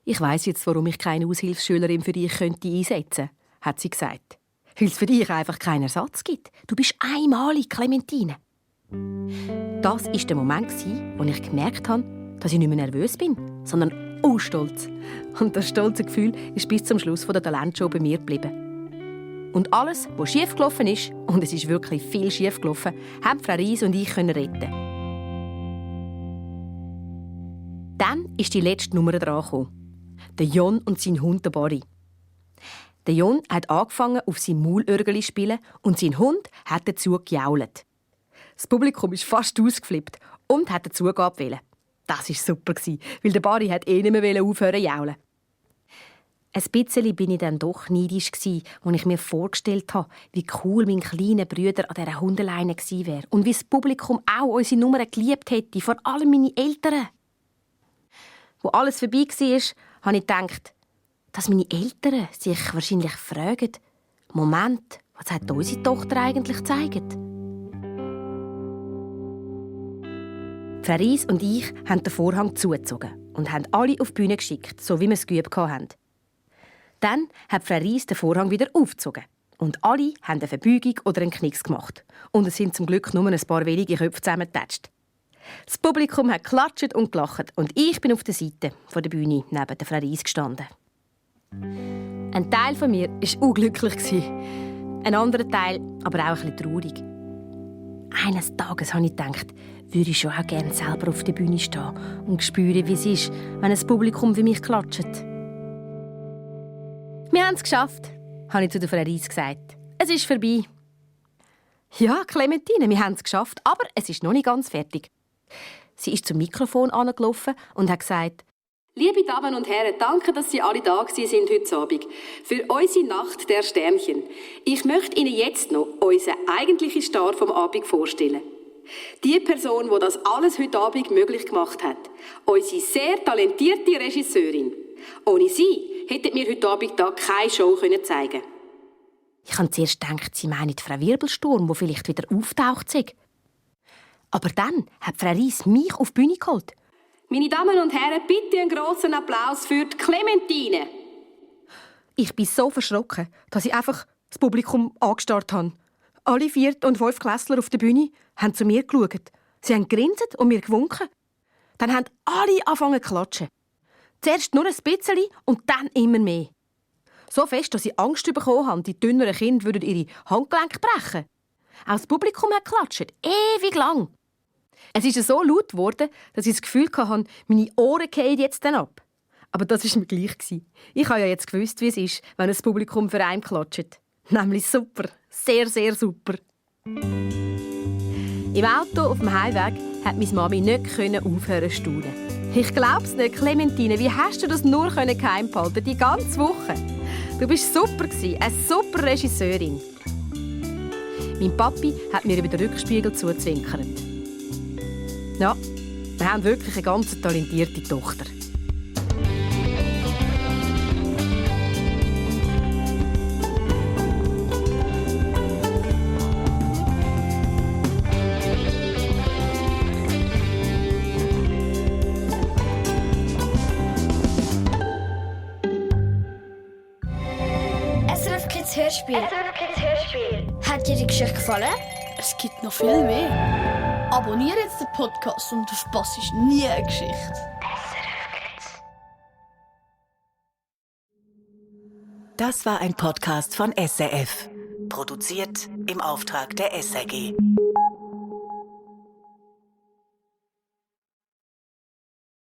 «Ich weiss jetzt, warum ich keine Aushilfsschülerin für dich einsetzen könnte», hat sie gesagt. «Weil es für dich einfach keinen Ersatz gibt. Du bist einmalig, Clementine.» Das war der Moment, wo ich gemerkt habe, dass ich nicht mehr nervös bin, sondern stolz. Und das stolze Gefühl ist bis zum Schluss der Talentshow bei mir geblieben. Und alles, was schief gelaufen ist, und es ist wirklich viel schief gelaufen, haben Frau Ries und ich retten. Dann ist die letzte Nummer dran gekommen. Der Jon und sein Hund, der Barry. Der Jon hat angefangen, auf seinem Maulörgeli zu spielen und sein Hund hat dazu gejault. Das Publikum ist fast ausgeflippt und hat eine Zugabe wollen. Das war super, weil der Barry nicht mehr aufhören zu jaulen. Ein bisschen bin ich dann doch neidisch, als ich mir vorgestellt habe, wie cool mein kleiner Bruder an dieser Hundeleine gewesen wäre und wie das Publikum auch unsere Nummern geliebt hätte, vor allem meine Eltern. Wo alles vorbei war, habe ich gedacht, dass meine Eltern sich wahrscheinlich fragen, Moment, was hat unsere Tochter eigentlich gezeigt? Frau Ries und ich haben den Vorhang zugezogen und haben alle auf die Bühne geschickt, so wie wir es geübt hatten. Dann hat Frau Ries den Vorhang wieder aufgezogen. Und alle haben eine Verbeugung oder einen Knicks gemacht. Und es sind zum Glück nur ein paar wenige Köpfe zusammengetatscht. Das Publikum hat geklatscht und gelacht und ich bin auf der Seite der Bühne neben der Frau Ries gestanden. Ein Teil von mir war unglücklich. Ein anderer Teil aber auch ein bisschen traurig. Eines Tages habe ich gedacht, würde ich schon auch gerne selber auf der Bühne stehen und spüren, wie es ist, wenn ein Publikum für mich klatscht. «Wir haben es geschafft», habe ich zu der Frau Ries gesagt. «Es ist vorbei.» «Ja, Clementine, wir haben es geschafft, aber es ist noch nicht ganz fertig.» Sie ist zum Mikrofon angelaufen und hat gesagt: «Liebe Damen und Herren, danke, dass Sie alle da sind heute Abend für unsere Nacht der Sternchen. Ich möchte Ihnen jetzt noch unseren eigentlichen Star vom Abend vorstellen. Die Person, die das alles heute Abend möglich gemacht hat. Unsere sehr talentierte Regisseurin. Ohne sie hätten wir heute Abend da keine Show zeigen können.» Ich habe zuerst gedacht, sie meinen Frau Wirbelsturm, die vielleicht wieder auftaucht sei. Aber dann hat Frau Ries mich auf die Bühne geholt. «Meine Damen und Herren, bitte einen grossen Applaus für die Clementine!» Ich bin so verschrocken, dass ich einfach das Publikum angestarrt habe. Alle 4. und 5. Klässler auf der Bühne haben zu mir geschaut. Sie haben gegrinset und mir gewunken. Dann haben alle angefangen zu klatschen. Zuerst nur ein bisschen und dann immer mehr. So fest, dass ich Angst bekommen habe, die dünneren Kinder würden ihre Handgelenke brechen. Auch das Publikum hat geklatscht, ewig lang. Es ist so laut geworden, dass ich das Gefühl hatte, meine Ohren fallen jetzt dann ab. Aber das war mir gleich. Ich habe ja jetzt gewusst, wie es ist, wenn das Publikum für einen klatscht. Nämlich super. Sehr, sehr super. Im Auto auf dem Heimweg hat meine Mami nicht aufhören zu staunen. Ich glaub's nicht, Clementine, wie hast du das nur geheim behalten, die ganze Woche? Du bist super, eine super Regisseurin. Mein Papi hat mir über den Rückspiegel zugezwinkert. Ja, wir haben wirklich eine ganz talentierte Tochter. SRF Kids Hörspiel. Hat dir die Geschichte gefallen? Es gibt noch viel mehr. Abonniere jetzt den Podcast und du verpasst nie eine Geschichte. Das war ein Podcast von SRF. Produziert im Auftrag der SRG.